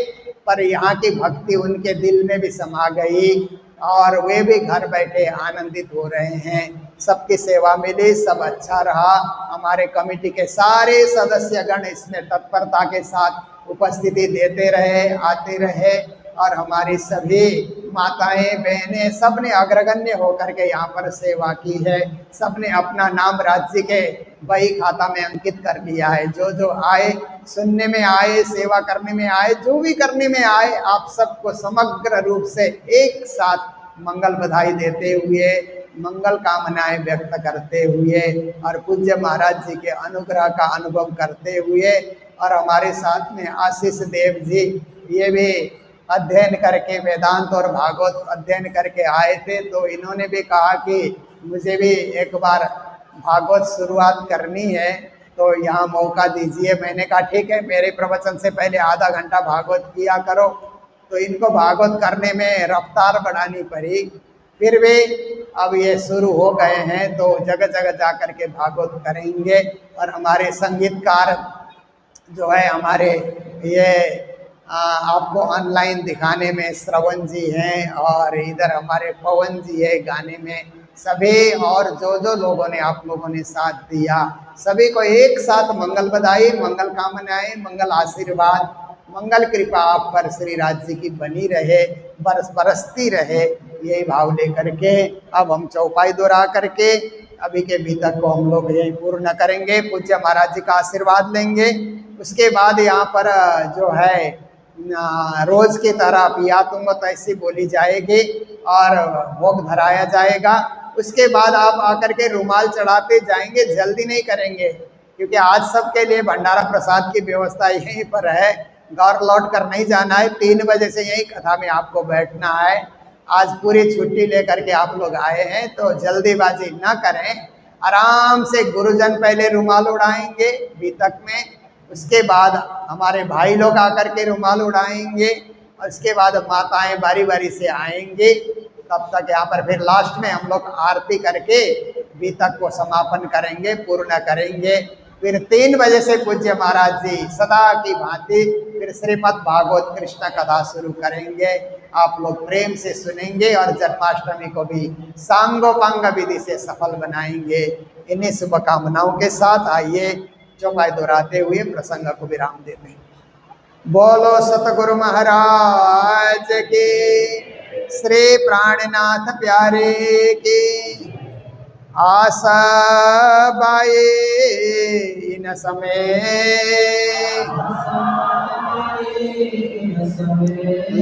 B: पर यहाँ की भक्ति उनके दिल में भी समा गई और वे भी घर बैठे आनंदित हो रहे हैं। सबकी सेवा मिली, सब अच्छा रहा। हमारे कमेटी के सारे सदस्यगण इसमें तत्परता के साथ उपस्थिति देते रहे, आते रहे और हमारी सभी माताएं बहनें सब ने अग्रगण्य होकर के यहाँ पर सेवा की है। सब ने अपना नाम राज्य के बही खाता में अंकित कर लिया है। जो जो आए, सुनने में आए, सेवा करने में आए, जो भी करने में आए, आप सबको समग्र रूप से एक साथ मंगल बधाई देते हुए, मंगल कामनाएं व्यक्त करते हुए और पूज्य महाराज जी के अनुग्रह का अनुभव करते हुए, और हमारे साथ में आशीष देव जी, ये भी अध्ययन करके वेदांत और भागवत अध्ययन करके आए थे, तो इन्होंने भी कहा कि मुझे भी एक बार भागवत शुरुआत करनी है तो यहाँ मौका दीजिए। मैंने कहा ठीक है, मेरे प्रवचन से पहले आधा घंटा भागवत किया करो। तो इनको भागवत करने में रफ्तार बढ़ानी पड़ी, फिर भी अब ये शुरू हो गए हैं तो जगह जगह जा कर के भागवत करेंगे। और हमारे संगीतकार जो है हमारे ये आपको ऑनलाइन दिखाने में श्रवण जी हैं और इधर हमारे पवन जी है गाने में, सभी और जो जो लोगों ने आप लोगों ने साथ दिया, सभी को एक साथ मंगल बधाई, मंगल कामनाएं, मंगल आशीर्वाद, मंगल कृपा आप पर श्री राज जी की बनी रहे, बरसती रहे, यही भाव लेकर के अब हम चौपाई दोहरा करके अभी के भीतर को हम लोग यही पूर्ण करेंगे। पूज्य महाराज जी का आशीर्वाद लेंगे। उसके बाद यहाँ पर जो है रोज की तरह पिया तुम तो ऐसी बोली जाएगी और भोग धराया जाएगा। उसके बाद आप आकर के रुमाल चढ़ाते जाएंगे, जल्दी नहीं करेंगे क्योंकि आज सबके लिए भंडारा प्रसाद की व्यवस्था यहीं पर है। घर लौट कर नहीं जाना है, 3 बजे से यही कथा में आपको बैठना है। आज पूरी छुट्टी लेकर के आप लोग आए हैं तो जल्दीबाजी ना करें, आराम से गुरुजन पहले रुमाल उड़ाएंगे बीतक में, उसके बाद हमारे भाई लोग आकर के रुमाल उड़ाएंगे और उसके बाद माताएं बारी बारी से आएंगे। तब तक यहाँ पर फिर लास्ट में हम लोग आरती करके बीतक को समापन करेंगे, पूर्ण करेंगे। फिर 3 बजे से पूज्य महाराज जी सदा की भांति फिर श्रीमद् भागवत कृष्ण कथा शुरू करेंगे। आप लोग प्रेम से सुनेंगे और जन्माष्टमी को भी सांगोपांग विधि से सफल बनाएंगे। इन्हीं शुभकामनाओं के साथ आइए चौपाई दोहराते हुए प्रसंग को विराम देते हैं। बोलो सतगुरु महाराज की, श्री प्राणनाथ प्यारे की। आशा बाए इन समय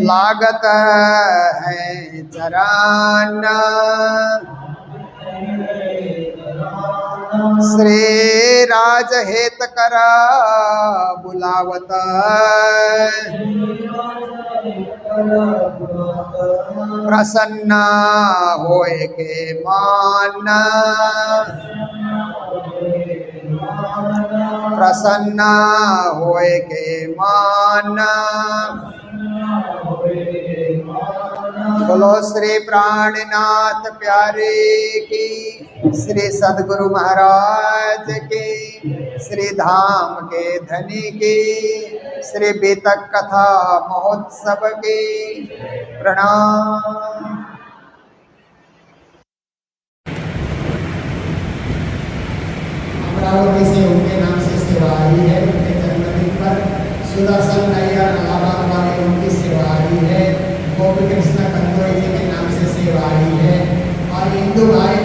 B: लागत है चराना, श्री राज हेत करा बुलावत, प्रसन्न होए के माना, प्रसन्न होए के माना। बोलो श्री प्राणनाथ प्यारे की, श्री सद्गुरु महाराज की, श्री धाम के धनी की, श्री बीतक कथा महोत्सव की प्रणाम। अमरावती से उनके नाम से सेवा आ रही है। उनके जन्मदिन पर सुदर्शन नैयर इलाहाबाद वाले उनकी सेवा आ रही है। गोपी कृष्ण कंदोई जी के नाम से सेवा आ रही है। और हिंदू भाई